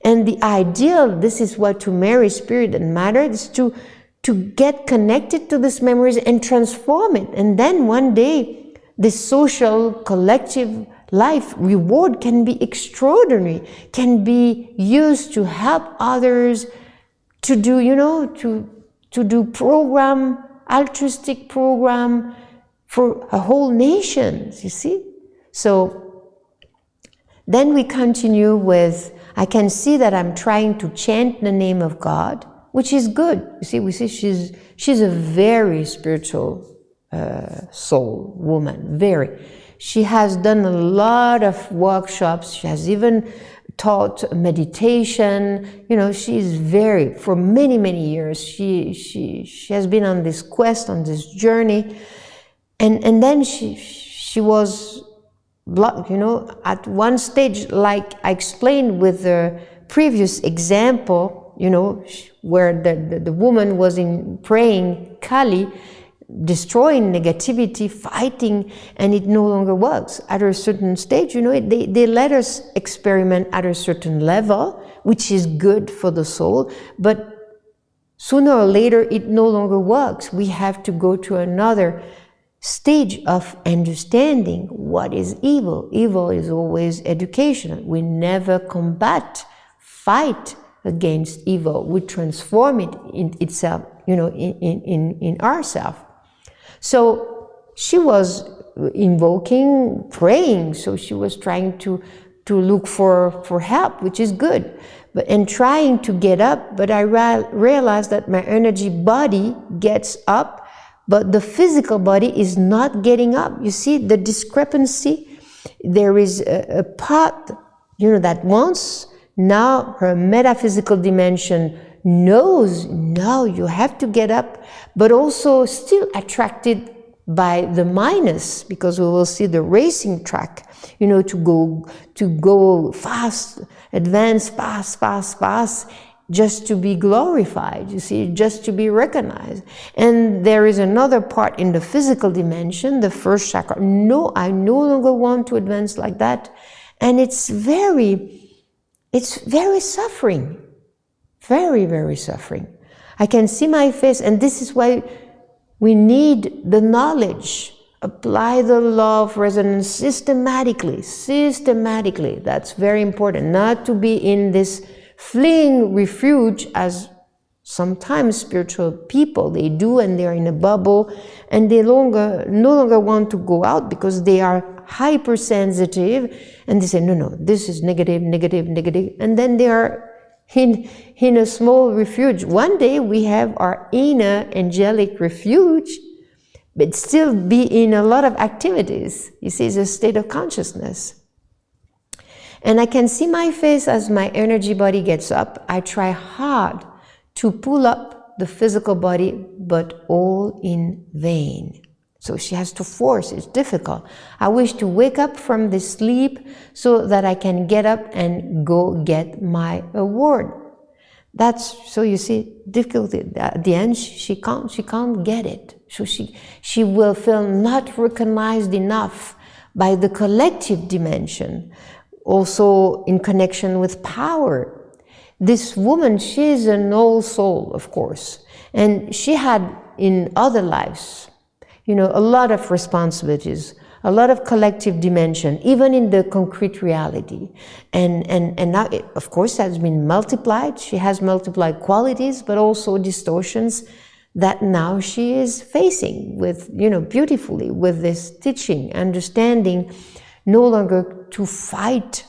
And the ideal, this is what to marry spirit and matter, is to get connected to these memories and transform it. And then one day, this social, collective life reward can be extraordinary, can be used to help others, to do, to do program, altruistic program for a whole nation, you see? So then we continue with, I can see that I'm trying to chant the name of God, which is good. You see, we see she's a very spiritual soul, woman, very. She has done a lot of workshops. She has even taught meditation. She's very, for many, many years, she has been on this quest, on this journey. And then she was blocked, at one stage, like I explained with the previous example, where the woman was praying Kali, destroying negativity, fighting, and it no longer works. At a certain stage, they let us experiment at a certain level, which is good for the soul, but sooner or later it no longer works. We have to go to another stage of understanding what is evil. Evil is always educational. We never fight against evil. We transform it in itself, in ourselves. So she was invoking, praying, so she was trying to look for help, which is good, and trying to get up, but I realized that my energy body gets up, but the physical body is not getting up. You see the discrepancy? There is a part, that wants, now her metaphysical dimension knows, now you have to get up, but also still attracted by the minus, because we will see the racing track, to go fast, advance fast, just to be glorified, you see, just to be recognized. And there is another part in the physical dimension, the first chakra. No, I no longer want to advance like that. And it's very suffering. Very, very suffering. I can see my face, and this is why we need the knowledge. Apply the law of resonance systematically. That's very important. Not to be in this fleeing refuge, as sometimes spiritual people, they do, and they're in a bubble, and they no longer want to go out because they are hypersensitive, and they say, no, this is negative, and then they are in a small refuge. One day we have our inner angelic refuge, but still be in a lot of activities. You see, it's a state of consciousness. And I can see my face as my energy body gets up. I try hard to pull up the physical body, but all in vain. So she has to force, it's difficult. I wish to wake up from this sleep so that I can get up and go get my award. So you see, difficulty. At the end, she can't get it. So she will feel not recognized enough by the collective dimension, also in connection with power. This woman, she's an old soul, of course, and she had in other lives, a lot of responsibilities, a lot of collective dimension, even in the concrete reality. And now, of course, has been multiplied. She has multiplied qualities, but also distortions that now she is facing with, beautifully with this teaching, understanding, no longer to fight,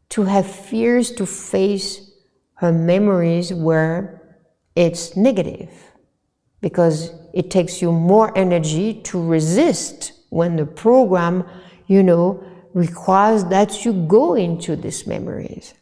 to have fears, to face her memories where it's negative, because it takes you more energy to resist when the program, requires that you go into these memories.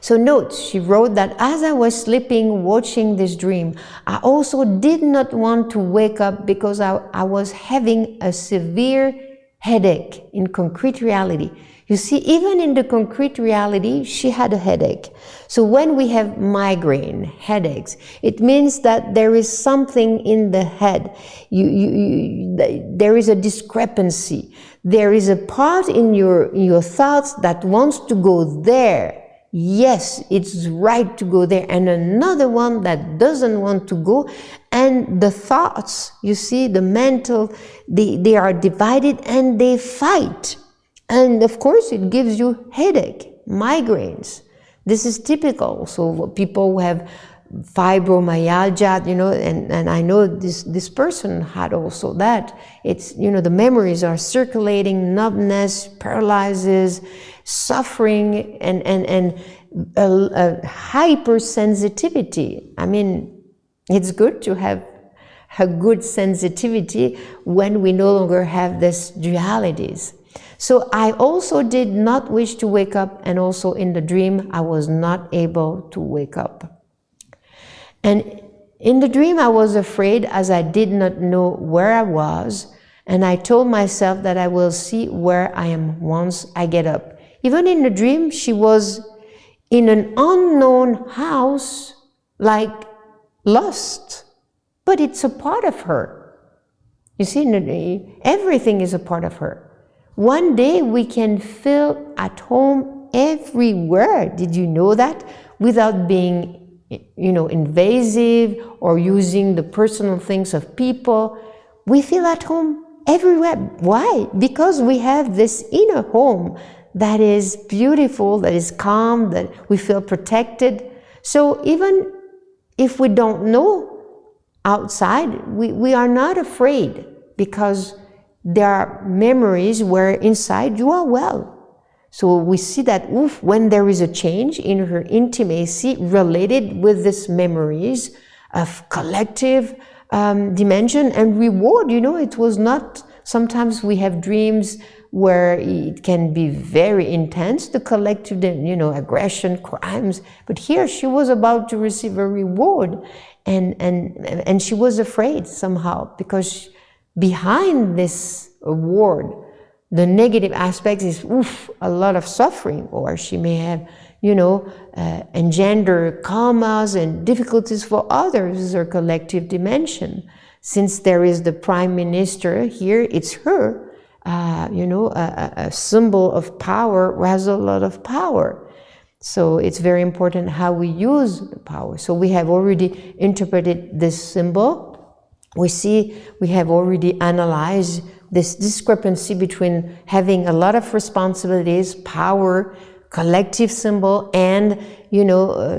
So note, she wrote that as I was sleeping, watching this dream, I also did not want to wake up because I was having a severe headache in concrete reality. You see, even in the concrete reality, she had a headache. So when we have migraine, headaches, it means that there is something in the head. There is a discrepancy. There is a part in your thoughts that wants to go there. Yes, it's right to go there. And another one that doesn't want to go. And the thoughts, you see, the mental, they are divided and they fight. And of course, it gives you headache, migraines. This is typical. So people who have fibromyalgia, and I know this person had also that. It's, the memories are circulating, numbness, paralysis, suffering, and a hypersensitivity. I mean, it's good to have a good sensitivity when we no longer have these dualities. So I also did not wish to wake up, and also in the dream, I was not able to wake up. And in the dream, I was afraid as I did not know where I was, and I told myself that I will see where I am once I get up. Even in the dream, she was in an unknown house, like lost, but it's a part of her. You see, everything is a part of her. One day we can feel at home everywhere. Did you know that? Without being, invasive or using the personal things of people. We feel at home everywhere. Why? Because we have this inner home that is beautiful, that is calm, that we feel protected. So even if we don't know outside, we are not afraid, because there are memories where inside you are well. So we see that when there is a change in her intimacy related with these memories of collective dimension and reward, it was not, sometimes we have dreams where it can be very intense, the collective, aggression, crimes. But here she was about to receive a reward, and she was afraid somehow, because behind this award, the negative aspect is a lot of suffering, or she may have, engender karmas and difficulties for others, or collective dimension. Since there is the Prime Minister here, it's her, a symbol of power who has a lot of power. So it's very important how we use the power. So we have already interpreted this symbol. We have already analyzed this discrepancy between having a lot of responsibilities, power, collective symbol, and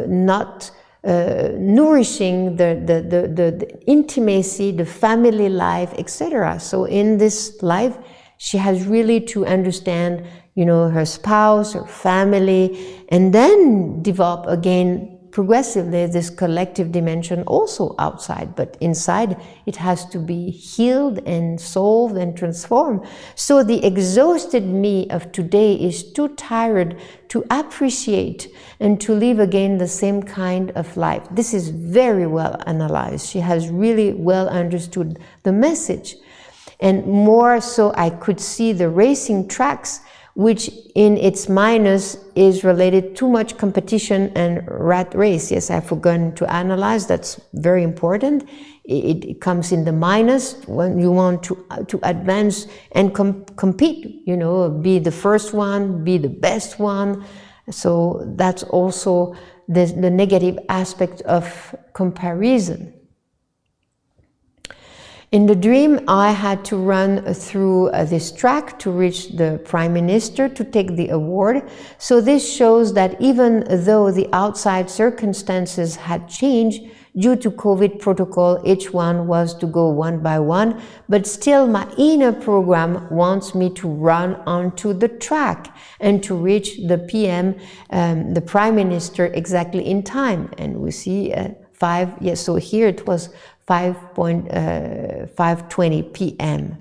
not nourishing the intimacy, the family life, etc. So in this life, she has really to understand, her spouse, her family, and then develop again progressively this collective dimension also outside, but inside it has to be healed and solved and transformed. So the exhausted me of today is too tired to appreciate and to live again the same kind of life. This is very well analyzed. She has really well understood the message. And more so, I could see the racing tracks, which in its minus is related too much competition and rat race. Yes, I've forgotten to analyze. That's very important. It comes in the minus when you want to advance and compete, be the first one, be the best one. So that's also the negative aspect of comparison. In the dream, I had to run through this track to reach the Prime Minister to take the award. So this shows that even though the outside circumstances had changed due to COVID protocol, each one was to go one by one, but still my inner program wants me to run onto the track and to reach the PM, the Prime Minister, exactly in time. And we see 5, yes, so here it was 5:20 p.m.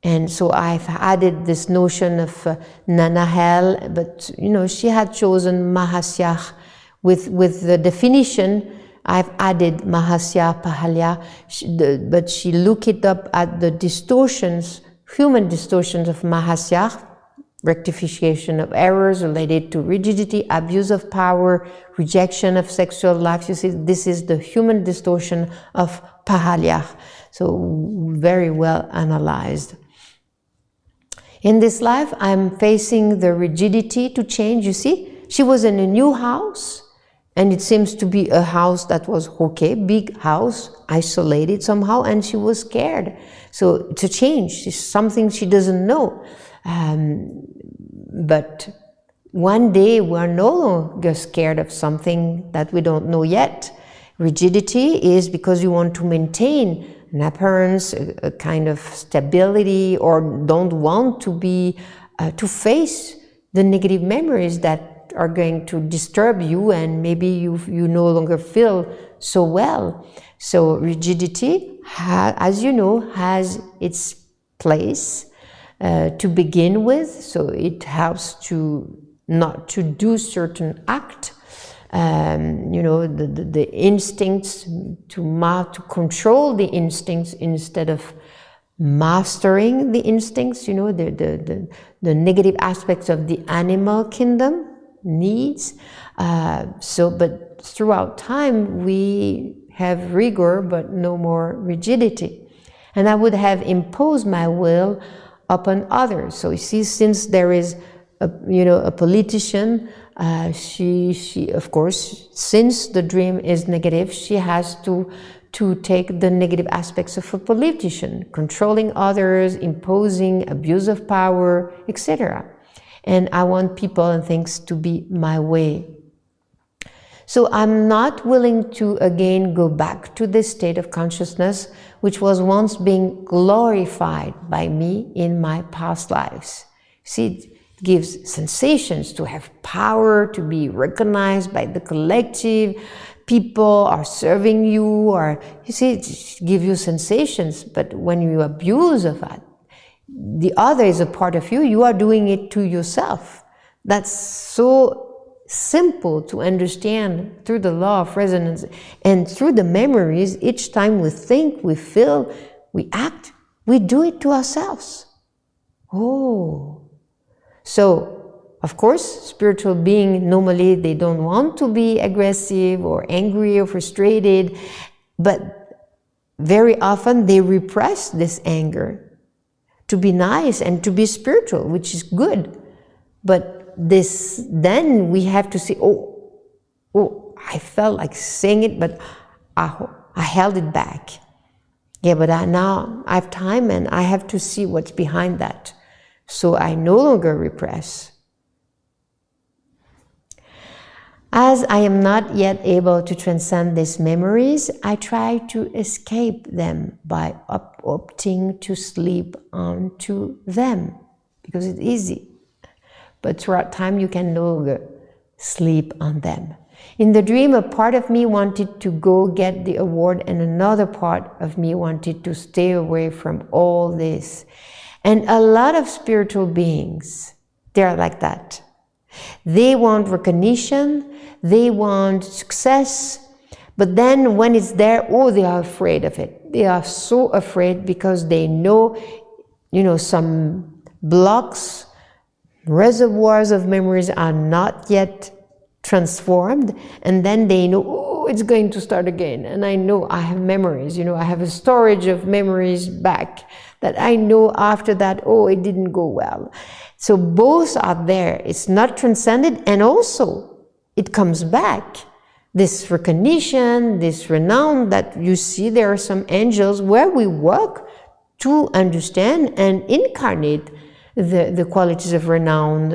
And so I've added this notion of Nanahel, but she had chosen Mahasyah with the definition. I've added Mahasya Pahalya, but she looked it up at the distortions, human distortions of Mahasya, rectification of errors related to rigidity, abuse of power, rejection of sexual life. You see, this is the human distortion of Pahalia. So very well analyzed. In this life, I'm facing the rigidity to change. You see, she was in a new house, and it seems to be a house that was okay, big house, isolated somehow, and she was scared. So to change is something she doesn't know. But one day we're no longer scared of something that we don't know yet. Rigidity is because you want to maintain an appearance, a kind of stability, or don't want to be, to face the negative memories that are going to disturb you, and maybe you no longer feel so well. So rigidity, as you know, has its place to begin with, so it helps to not to do certain act. The instincts, to control the instincts instead of mastering the instincts, the negative aspects of the animal kingdom needs. But throughout time, we have rigor, but no more rigidity. And I would have imposed my will upon others. So you see, since there is a politician, she of course, since the dream is negative, she has to take the negative aspects of a politician, controlling others, imposing abuse of power, etc. And I want people and things to be my way. So I'm not willing to again go back to this state of consciousness, which was once being glorified by me in my past lives. See, it gives sensations to have power, to be recognized by the collective. People are serving you, or you see, it gives you sensations. But when you abuse of that, the other is a part of you. You are doing it to yourself. That's so simple to understand through the law of resonance and through the memories. Each time we think, we feel, we act, we do it to ourselves. So, of course, spiritual beings, normally they don't want to be aggressive or angry or frustrated, but very often they repress this anger to be nice and to be spiritual, which is good. But then we have to say, I felt like saying it, but I held it back. Yeah, but now I have time and I have to see what's behind that. So I no longer repress. As I am not yet able to transcend these memories, I try to escape them by opting to sleep onto them, because it's easy. But throughout time, you can no longer sleep on them. In the dream, a part of me wanted to go get the award, and another part of me wanted to stay away from all this. And a lot of spiritual beings, they're like that. They want recognition, they want success, but then when it's there, they are afraid of it. They are so afraid because they know, some blocks, reservoirs of memories are not yet transformed, and then they know, it's going to start again. And I know I have memories, I have a storage of memories back that I know after that, it didn't go well. So both are there. It's not transcended, and also it comes back. This recognition, this renown that you see, there are some angels where we work to understand and incarnate the qualities of renown,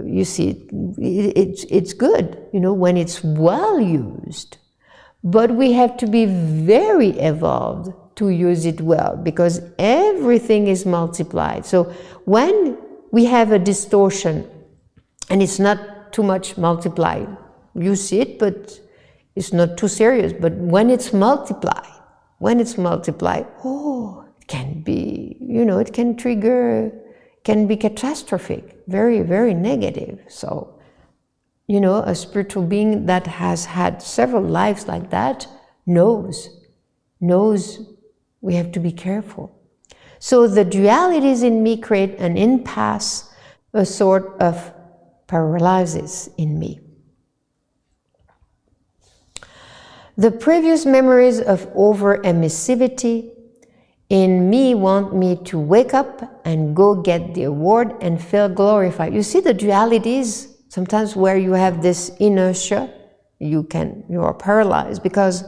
you see, it's good, when it's well used. But we have to be very evolved to use it well, because everything is multiplied. So when we have a distortion, and it's not too much multiplied, you see it, but it's not too serious. But when it's multiplied, it can be, it can trigger, can be catastrophic, very, very negative. So, a spiritual being that has had several lives like that knows we have to be careful. So the dualities in me create an impasse, a sort of paralysis in me. The previous memories of over-emissivity in me want me to wake up and go get the award and feel glorified. You see the dualities, sometimes where you have this inertia, you are paralyzed because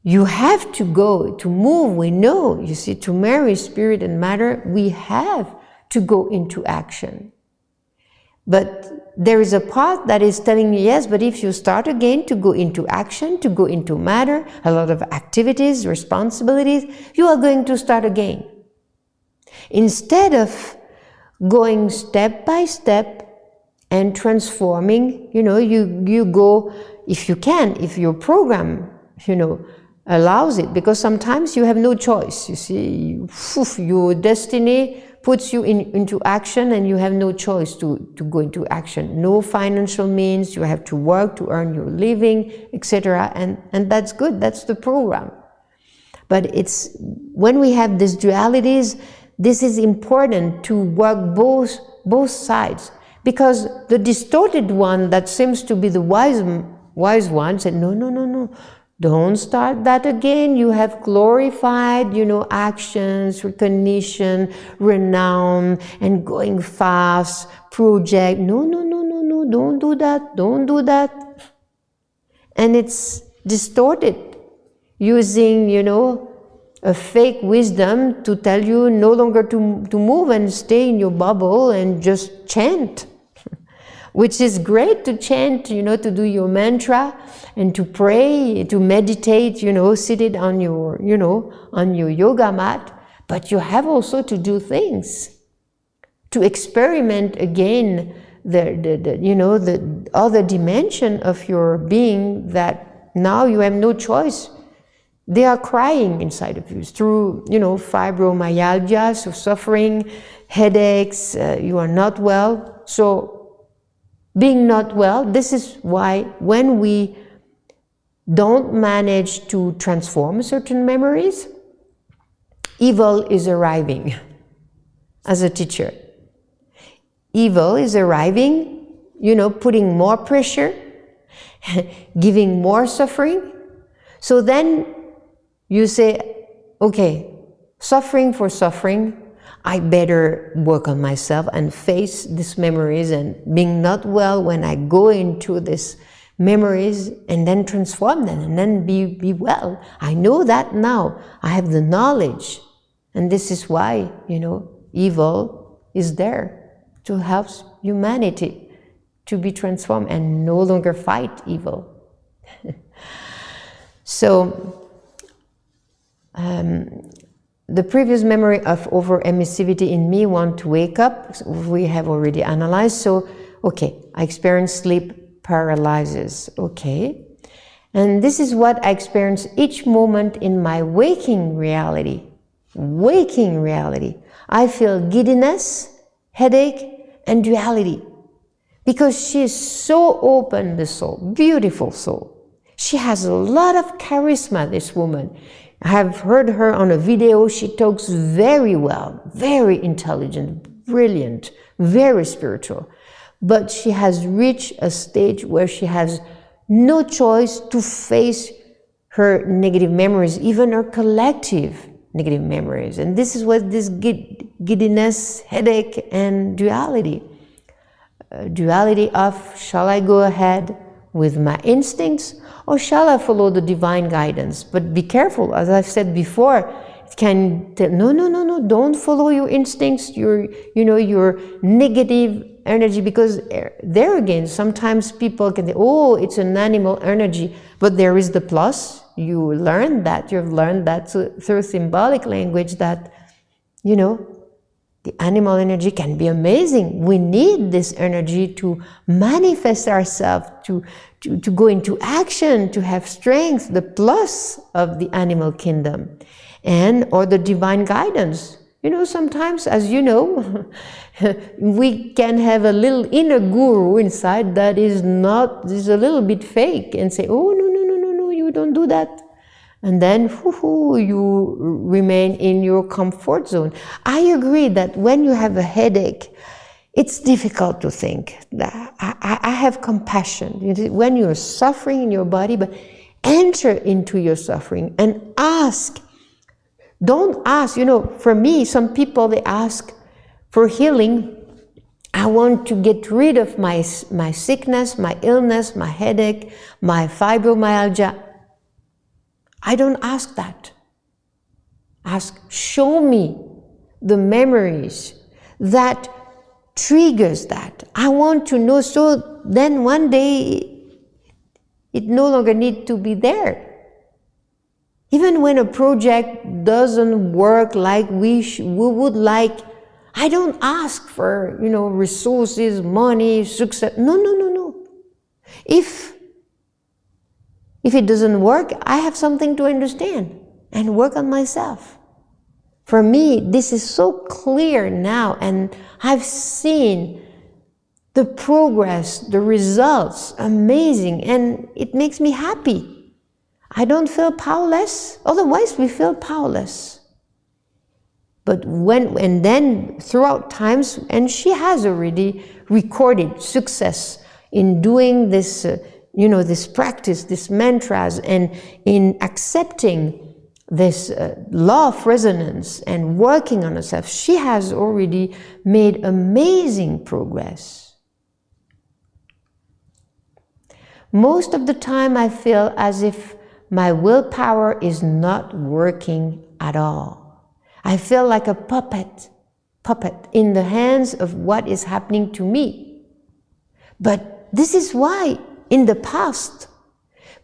you have to go, to move, we know, you see, to marry spirit and matter, we have to go into action. But there is a part that is telling you, yes, but if you start again to go into action, to go into matter, a lot of activities, responsibilities, you are going to start again. Instead of going step by step and transforming, you go, if you can, if your program, allows it, because sometimes you have no choice, you see, your destiny puts you into action and you have no choice to go into action. No financial means, you have to work to earn your living, etc. And that's good, that's the program. But it's when we have these dualities, this is important to work both sides. Because the distorted one that seems to be the wise one said, no. Don't start that again. You have glorified, actions, recognition, renown, and going fast, project. No, don't do that. And it's distorted, using, a fake wisdom to tell you no longer to move and stay in your bubble and just chant. Which is great to chant, to do your mantra and to pray, to meditate, seated on your, on your yoga mat. But you have also to do things, to experiment again the other dimension of your being that now you have no choice. They are crying inside of you through, fibromyalgia, so suffering, headaches, you are not well. So being not well, this is why when we don't manage to transform certain memories, evil is arriving as a teacher. Evil is arriving, putting more pressure, giving more suffering. So then you say, okay, suffering for suffering, I better work on myself and face these memories and being not well when I go into these memories and then transform them and then be well. I know that now. I have the knowledge. And this is why, evil is there to help humanity to be transformed and no longer fight evil. So, the previous memory of over-emissivity in me want to wake up, we have already analyzed. So, okay, I experience sleep paralysis, okay. And this is what I experience each moment in my waking reality. Waking reality. I feel giddiness, headache, and duality. Because she is so open, the soul, beautiful soul. She has a lot of charisma, this woman. I have heard her on a video. She talks very well, very intelligent, brilliant, very spiritual. But she has reached a stage where she has no choice to face her negative memories, even her collective negative memories. And this is what this giddiness, headache, and duality. Duality of, shall I go ahead with my instincts, or shall I follow the divine guidance? But be careful, as I've said before, it can tell, no, don't follow your instincts, your negative energy, because there again, sometimes people can say, oh, it's an animal energy, but there is the plus. You've learned that through symbolic language that, the animal energy can be amazing. We need this energy to manifest ourselves, to go into action, to have strength, the plus of the animal kingdom, or the divine guidance. Sometimes, as you know, we can have a little inner guru inside that is a little bit fake and say, oh, no, you don't do that. And then you remain in your comfort zone. I agree that when you have a headache, it's difficult to think. I have compassion. When you're suffering in your body, but enter into your suffering and ask. Don't ask, for me, some people, they ask for healing. I want to get rid of my sickness, my illness, my headache, my fibromyalgia. I don't ask that. Ask, show me the memories that triggers that. I want to know, so then one day it no longer needs to be there. Even when a project doesn't work like we would like, I don't ask for, resources, money, success. No. If it doesn't work, I have something to understand and work on myself. For me, this is so clear now, and I've seen the progress, the results, amazing, and it makes me happy. I don't feel powerless, otherwise we feel powerless. But and then throughout times, and she has already recorded success in doing this, this practice, this mantras, and in accepting this law of resonance and working on herself. She has already made amazing progress. Most of the time I feel as if my willpower is not working at all. I feel like a puppet in the hands of what is happening to me. But this is why in the past,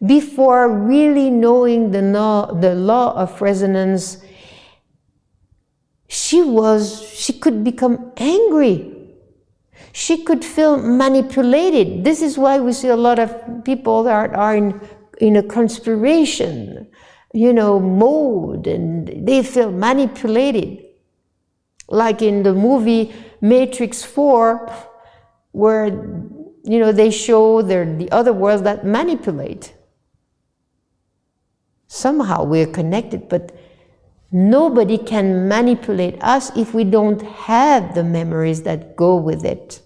before really knowing the law of resonance, she could become angry. She could feel manipulated. This is why we see a lot of people that are in a conspiration, mode, and they feel manipulated. Like in the movie Matrix 4, where, they show the other worlds that manipulate. Somehow we're connected, but nobody can manipulate us if we don't have the memories that go with it.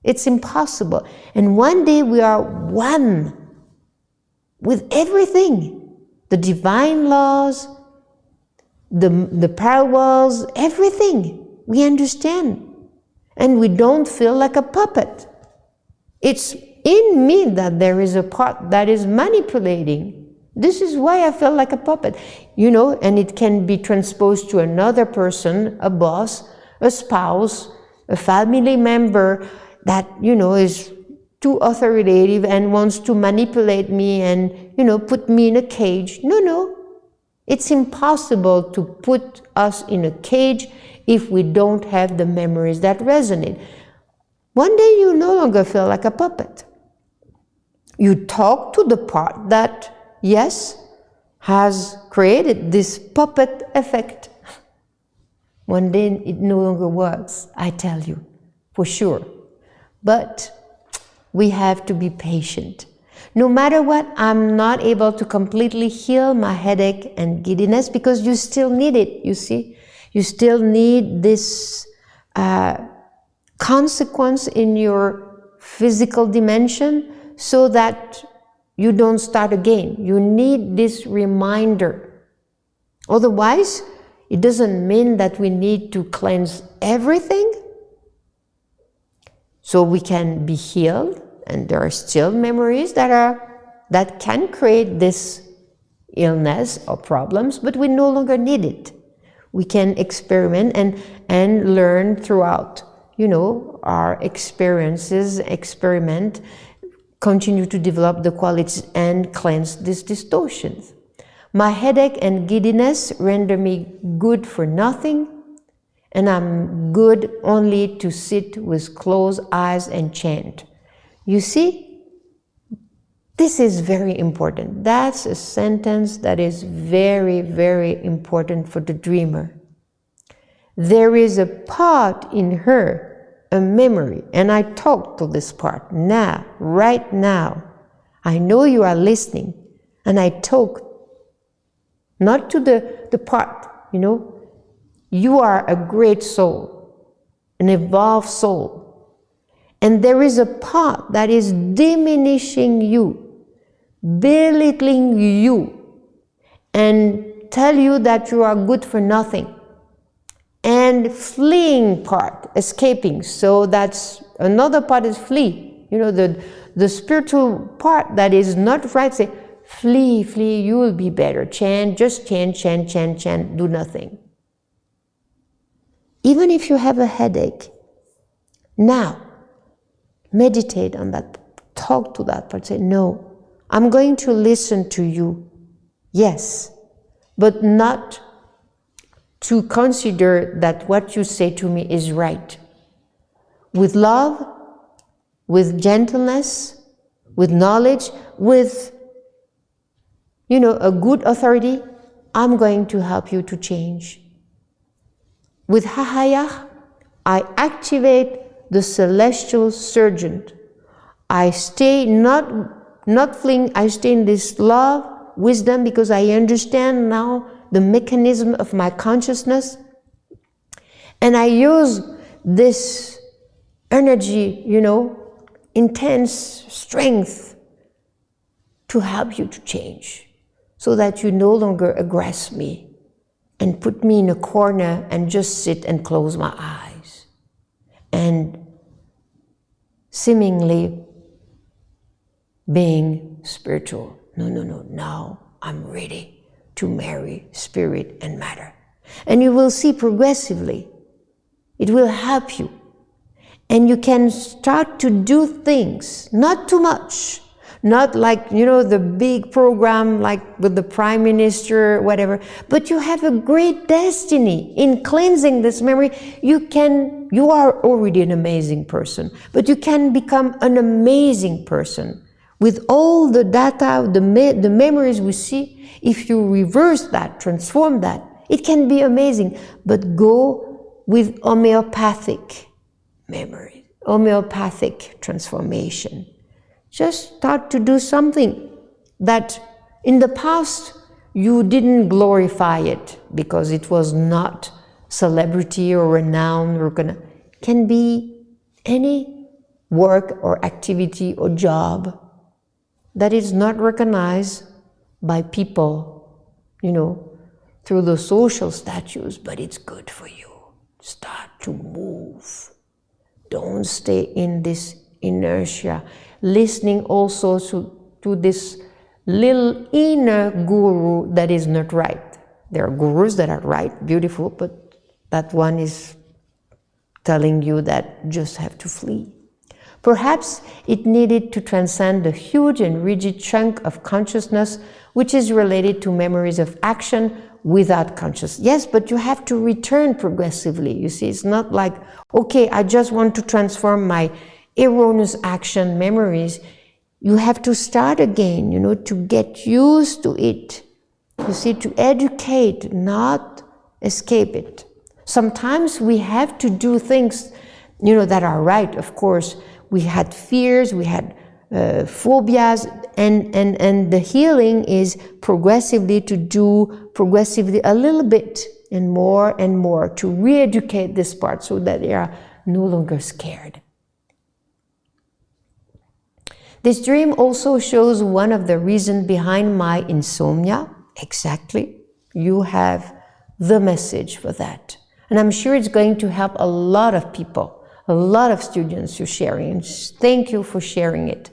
It's impossible. And one day we are one with everything, the divine laws, the parallels, everything. We understand. And we don't feel like a puppet. It's in me that there is a part that is manipulating. This is why I feel like a puppet, and it can be transposed to another person, a boss, a spouse, a family member that, is too authoritative and wants to manipulate me and, put me in a cage. No. It's impossible to put us in a cage if we don't have the memories that resonate. One day you no longer feel like a puppet. You talk to the part that, yes, has created this puppet effect. One day it no longer works, I tell you, for sure. But we have to be patient. No matter what, I'm not able to completely heal my headache and giddiness because you still need it, you see. You still need this consequence in your physical dimension so that you don't start again. You need this reminder. Otherwise, it doesn't mean that we need to cleanse everything. So we can be healed, and there are still memories that can create this illness or problems, but we no longer need it. We can experiment and learn throughout, our experiences, experiment, continue to develop the qualities and cleanse these distortions. My headache and giddiness render me good for nothing, and I'm good only to sit with closed eyes and chant. You see, this is very important. That's a sentence that is very, very important for the dreamer. There is a part in her, a memory, and I talk to this part now, right now. I know you are listening, and I talk not to the part, you know. You are a great soul, an evolved soul. And there is a part that is diminishing you, belittling you, and tell you that you are good for nothing. And fleeing part, escaping. So that's another part is flee. You know, the spiritual part that is not right, say, flee, flee, you will be better. Chant, just chant, chant, chant, chant, do nothing. Even if you have a headache, now, meditate on that, talk to that part, say, no, I'm going to listen to you, yes, but not to consider that what you say to me is right. With love, with gentleness, with knowledge, with, you know, a good authority, I'm going to help you to change. With Hahayah, I activate the celestial surgeon. I stay not fleeing, I stay in this love, wisdom, because I understand now the mechanism of my consciousness. And I use this energy, you know, intense strength to help you to change, so that you no longer aggress me and put me in a corner and just sit and close my eyes and seemingly being spiritual. No, now I'm ready to marry spirit and matter. And you will see progressively, it will help you. And you can start to do things, not too much, not like, you know, the big program like with the Prime Minister, whatever, but you have a great destiny in cleansing this memory. You are already an amazing person, but you can become an amazing person with all the data, the memories we see. If you reverse that, transform that, it can be amazing. But go with homeopathic memory, homeopathic transformation. Just start to do something that in the past you didn't glorify it because it was not celebrity or renown or can be any work or activity or job that is not recognized by people, you know, through the social statues, but it's good for you. Start to move. Don't stay in this inertia. Listening also to this little inner guru that is not right. There are gurus that are right, beautiful, but that one is telling you that just have to flee. Perhaps it needed to transcend the huge and rigid chunk of consciousness which is related to memories of action without consciousness. Yes, but you have to return progressively. You see, it's not like, okay, I just want to transform my erroneous action memories. You have to start again, you know, to get used to it. You see, to educate, not escape it. Sometimes we have to do things, you know, that are right, of course. We had fears, we had phobias, and the healing is progressively to do progressively a little bit and more to re-educate this part so that they are no longer scared. This dream also shows one of the reasons behind my insomnia. Exactly. You have the message for that. And I'm sure it's going to help a lot of people, a lot of students you're sharing. Thank you for sharing it.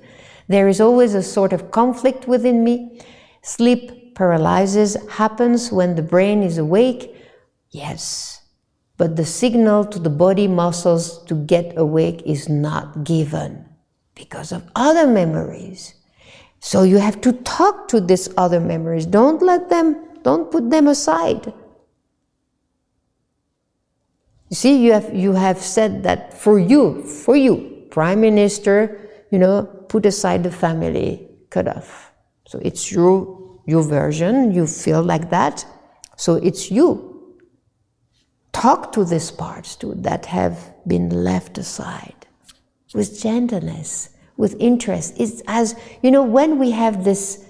There is always a sort of conflict within me. Sleep paralysis happens when the brain is awake. Yes, but the signal to the body muscles to get awake is not given because of other memories. So you have to talk to these other memories. Don't put them aside. You see, you have said that for you, Prime Minister, you know, put aside the family, cut off. So it's your version, you feel like that. So it's you. Talk to these parts too that have been left aside. With gentleness, with interest. It's as, you know, when we have this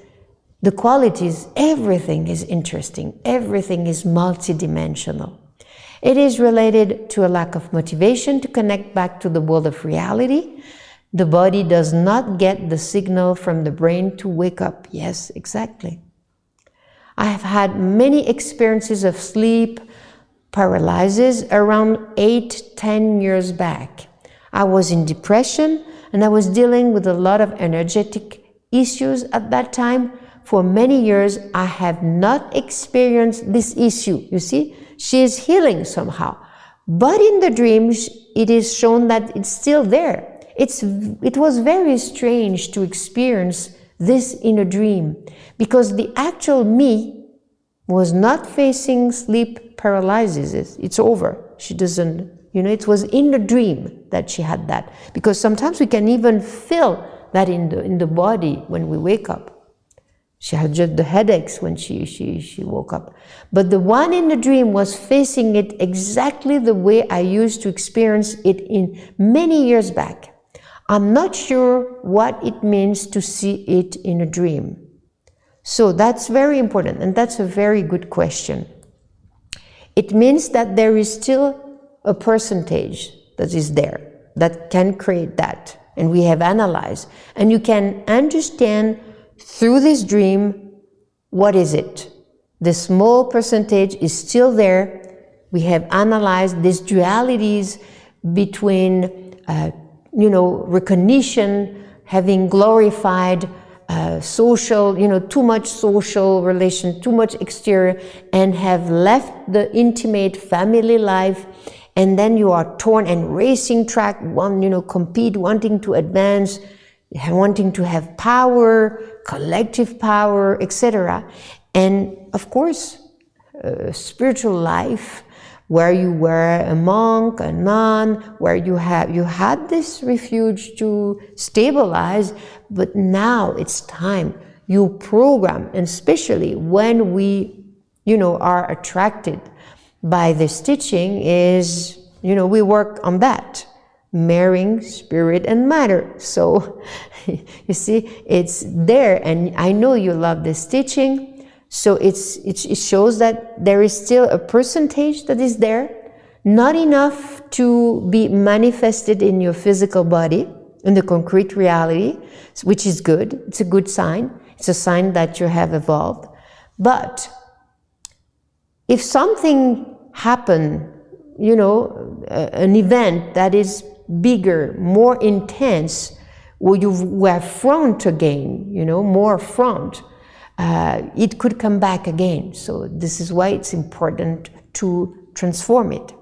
The qualities, everything is interesting. Everything is multidimensional. It is related to a lack of motivation to connect back to the world of reality. The body does not get the signal from the brain to wake up. Yes, exactly. I have had many experiences of sleep paralysis around 8-10 years back. I was in depression and I was dealing with a lot of energetic issues at that time. For many years, I have not experienced this issue. You see, she is healing somehow. But in the dreams, it is shown that it's still there. It was very strange to experience this in a dream because the actual me was not facing sleep paralysis. It's over. She doesn't, it was in the dream that she had that. Because sometimes we can even feel that in the body when we wake up. She had just the headaches when she woke up. But the one in the dream was facing it exactly the way I used to experience it in many years back. I'm not sure what it means to see it in a dream. So that's very important, and that's a very good question. It means that there is still a percentage that is there, that can create that, and we have analyzed. And you can understand through this dream, what is it? The small percentage is still there. We have analyzed these dualities between, recognition, having glorified social, too much social relation, too much exterior, and have left the intimate family life, and then you are torn and racing track, compete, wanting to advance, wanting to have power, collective power, etc. And of course, spiritual life, where you were a monk, a nun, where you had this refuge to stabilize, but now it's time you program, and especially when we, are attracted by this teaching is, we work on that, marrying spirit and matter. So, you see, it's there, and I know you love this teaching. So it shows that there is still a percentage that is there, not enough to be manifested in your physical body, in the concrete reality, which is good. It's a good sign. It's a sign that you have evolved. But if something happened, an event that is bigger, more intense, where you were front again, more front, it could come back again. So this is why it's important to transform it.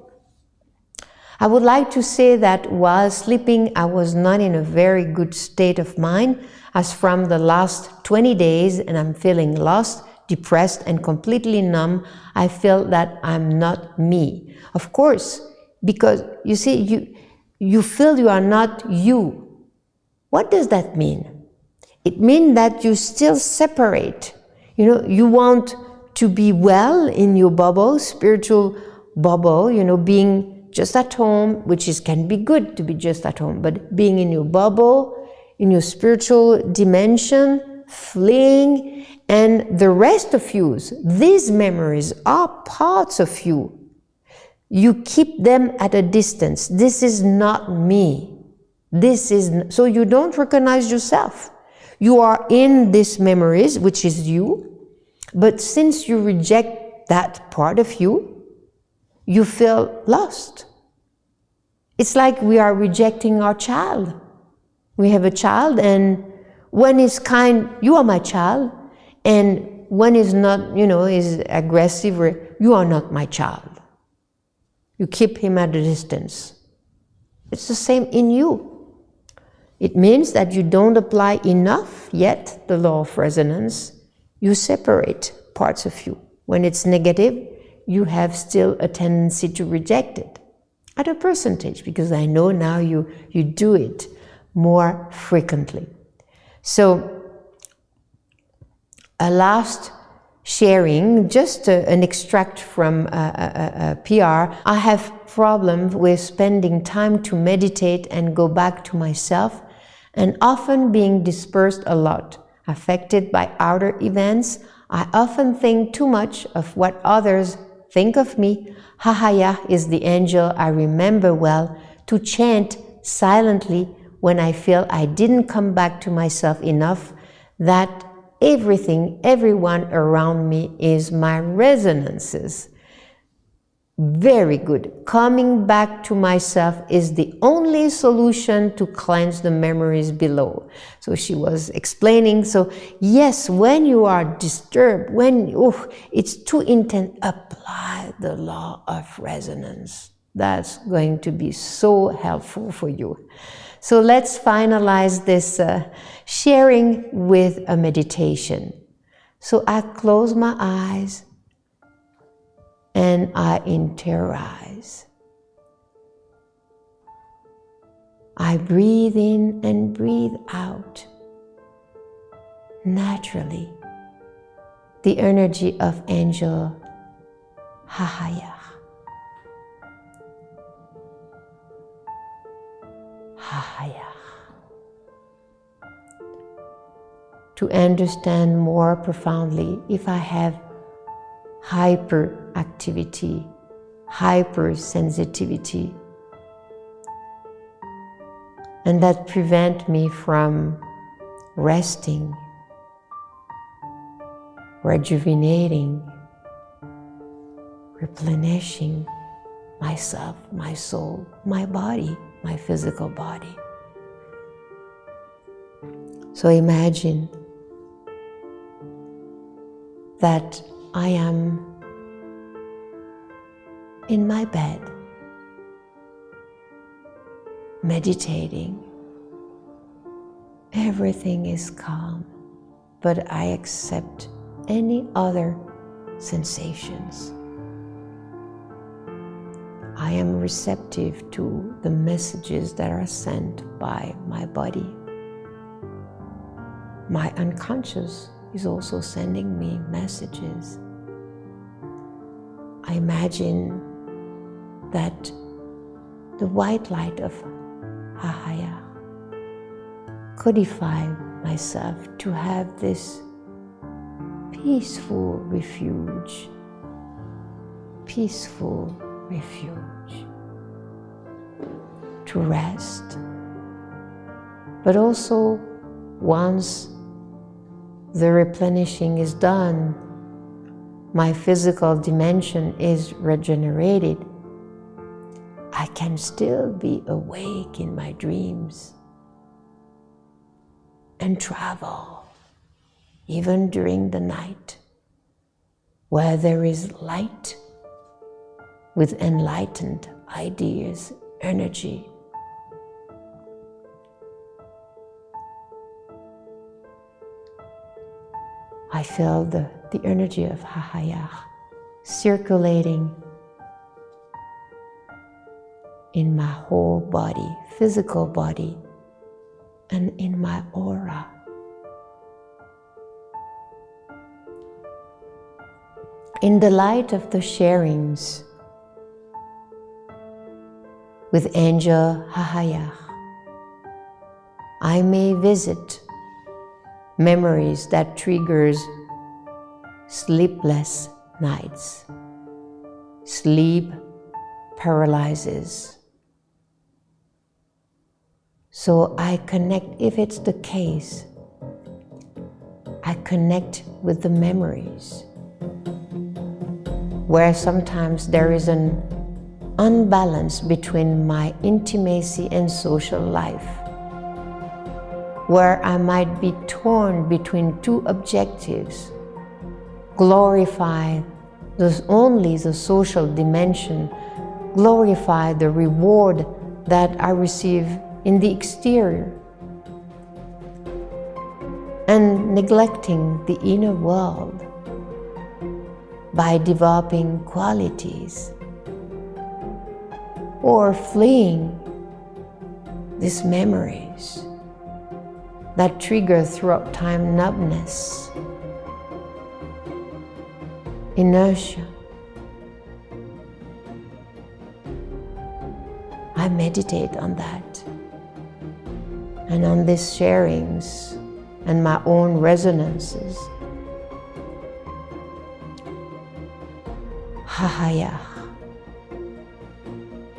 I would like to say that while sleeping, I was not in a very good state of mind, as from the last 20 days, and I'm feeling lost, depressed, and completely numb. I feel that I'm not me. Of course, because you see, you feel you are not you. What does that mean? It means that you still separate. You want to be well in your bubble, spiritual bubble, being just at home, which can be good to be just at home, but being in your bubble, in your spiritual dimension, fleeing, and the rest of you, these memories are parts of you. You keep them at a distance. This is not me. So you don't recognize yourself. You are in these memories, which is you, but since you reject that part of you, you feel lost. It's like we are rejecting our child. We have a child, and when he's kind, you are my child, and when he's not, is aggressive, you are not my child. You keep him at a distance. It's the same in you. It means that you don't apply enough yet the law of resonance. You separate parts of you. When it's negative, you have still a tendency to reject it at a percentage, because I know now you do it more frequently. So a last sharing, just an extract from a PR. I have problems with spending time to meditate and go back to myself, and often being dispersed a lot. Affected by outer events, I often think too much of what others think of me. Hahaya is the angel I remember well to chant silently when I feel I didn't come back to myself enough, that everything, everyone around me is my resonances. Very good. Coming back to myself is the only solution to cleanse the memories below. So she was explaining, so yes, when you are disturbed, when it's too intense, apply the law of resonance. That's going to be so helpful for you. So let's finalize this sharing with a meditation. So I close my eyes and I interiorize. I breathe in and breathe out naturally the energy of Angel Hahaya. Hahaya. To understand more profoundly, if I have hyperactivity, hypersensitivity, and that prevent me from resting, rejuvenating, replenishing myself, my soul, my body, my physical body. So imagine that I am in my bed, meditating. Everything is calm, but I accept any other sensations. I am receptive to the messages that are sent by my body. My unconscious is also sending me messages. I imagine that the white light of Hahaya codify myself to have this peaceful refuge, to rest. But also, once the replenishing is done, my physical dimension is regenerated, I can still be awake in my dreams and travel, even during the night, where there is light with enlightened ideas, energy. I feel the energy of Hahaya circulating in my whole body, physical body, and in my aura. In the light of the sharings with Angel Hahaya, I may visit memories that triggers sleepless nights. Sleep paralyzes. So I connect, if it's the case, I connect with the memories, where sometimes there is an unbalance between my intimacy and social life, where I might be torn between two objectives: glorify only the social dimension, glorify the reward that I receive in the exterior, and neglecting the inner world by developing qualities, or fleeing these memories that trigger throughout time numbness, inertia. I meditate on that and on these sharings and my own resonances. Hahaya,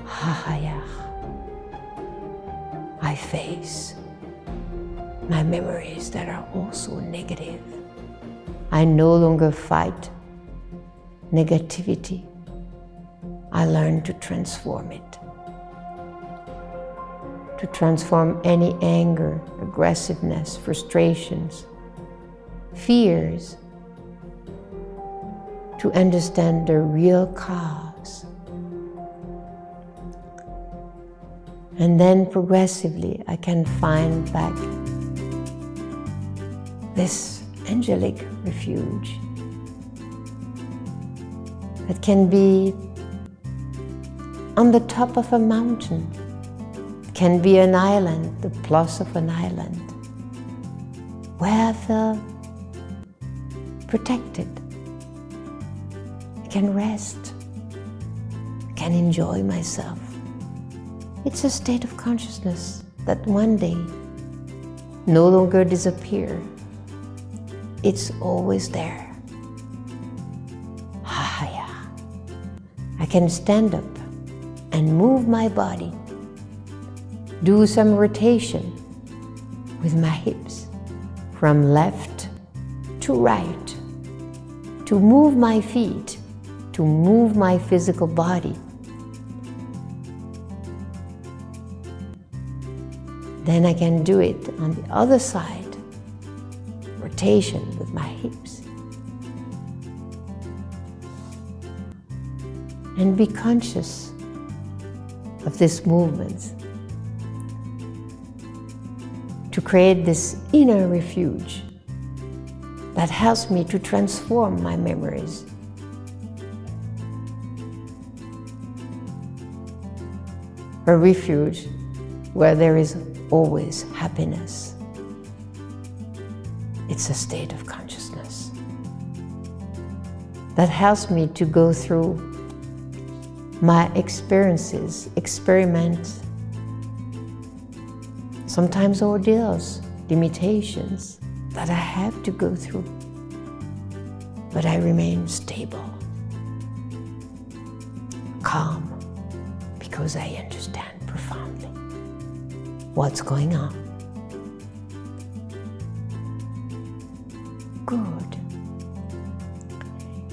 hahaya. I face my memories that are also negative. I no longer fight negativity. I learn to transform it. To transform any anger, aggressiveness, frustrations, fears, to understand the real cause. And then progressively I can find back this angelic refuge that can be on the top of a mountain, can be an island, the plus of an island, where I feel protected. I can rest, I can enjoy myself. It's a state of consciousness that one day no longer disappears. It's always there. I can stand up and move my body, do some rotation with my hips from left to right, to move my feet, to move my physical body. Then I can do it on the other side, rotation with my hips. And be conscious of this movement to create this inner refuge that helps me to transform my memories. A refuge where there is always happiness. It's a state of consciousness that helps me to go through my experiences, experiment, sometimes ordeals, limitations that I have to go through, but I remain stable, calm, because I understand profoundly what's going on. Good.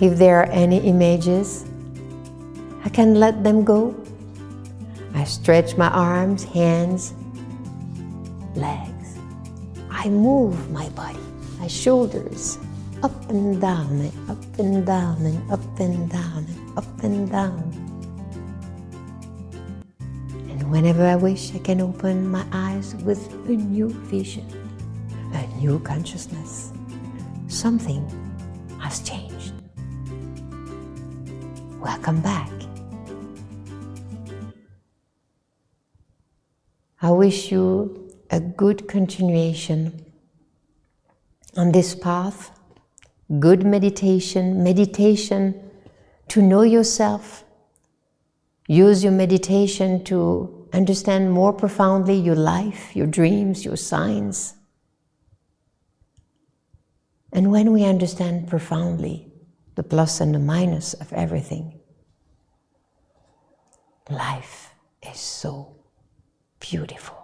If there are any images, I can let them go. I stretch my arms, hands, legs. I move my body, my shoulders, up and down and up and down and up and down and up and down. And whenever I wish, I can open my eyes with a new vision, a new consciousness. Something has changed. Welcome back. I wish you a good continuation on this path, good meditation to know yourself. Use your meditation to understand more profoundly your life, your dreams, your signs. And when we understand profoundly the plus and the minus of everything, life is so beautiful.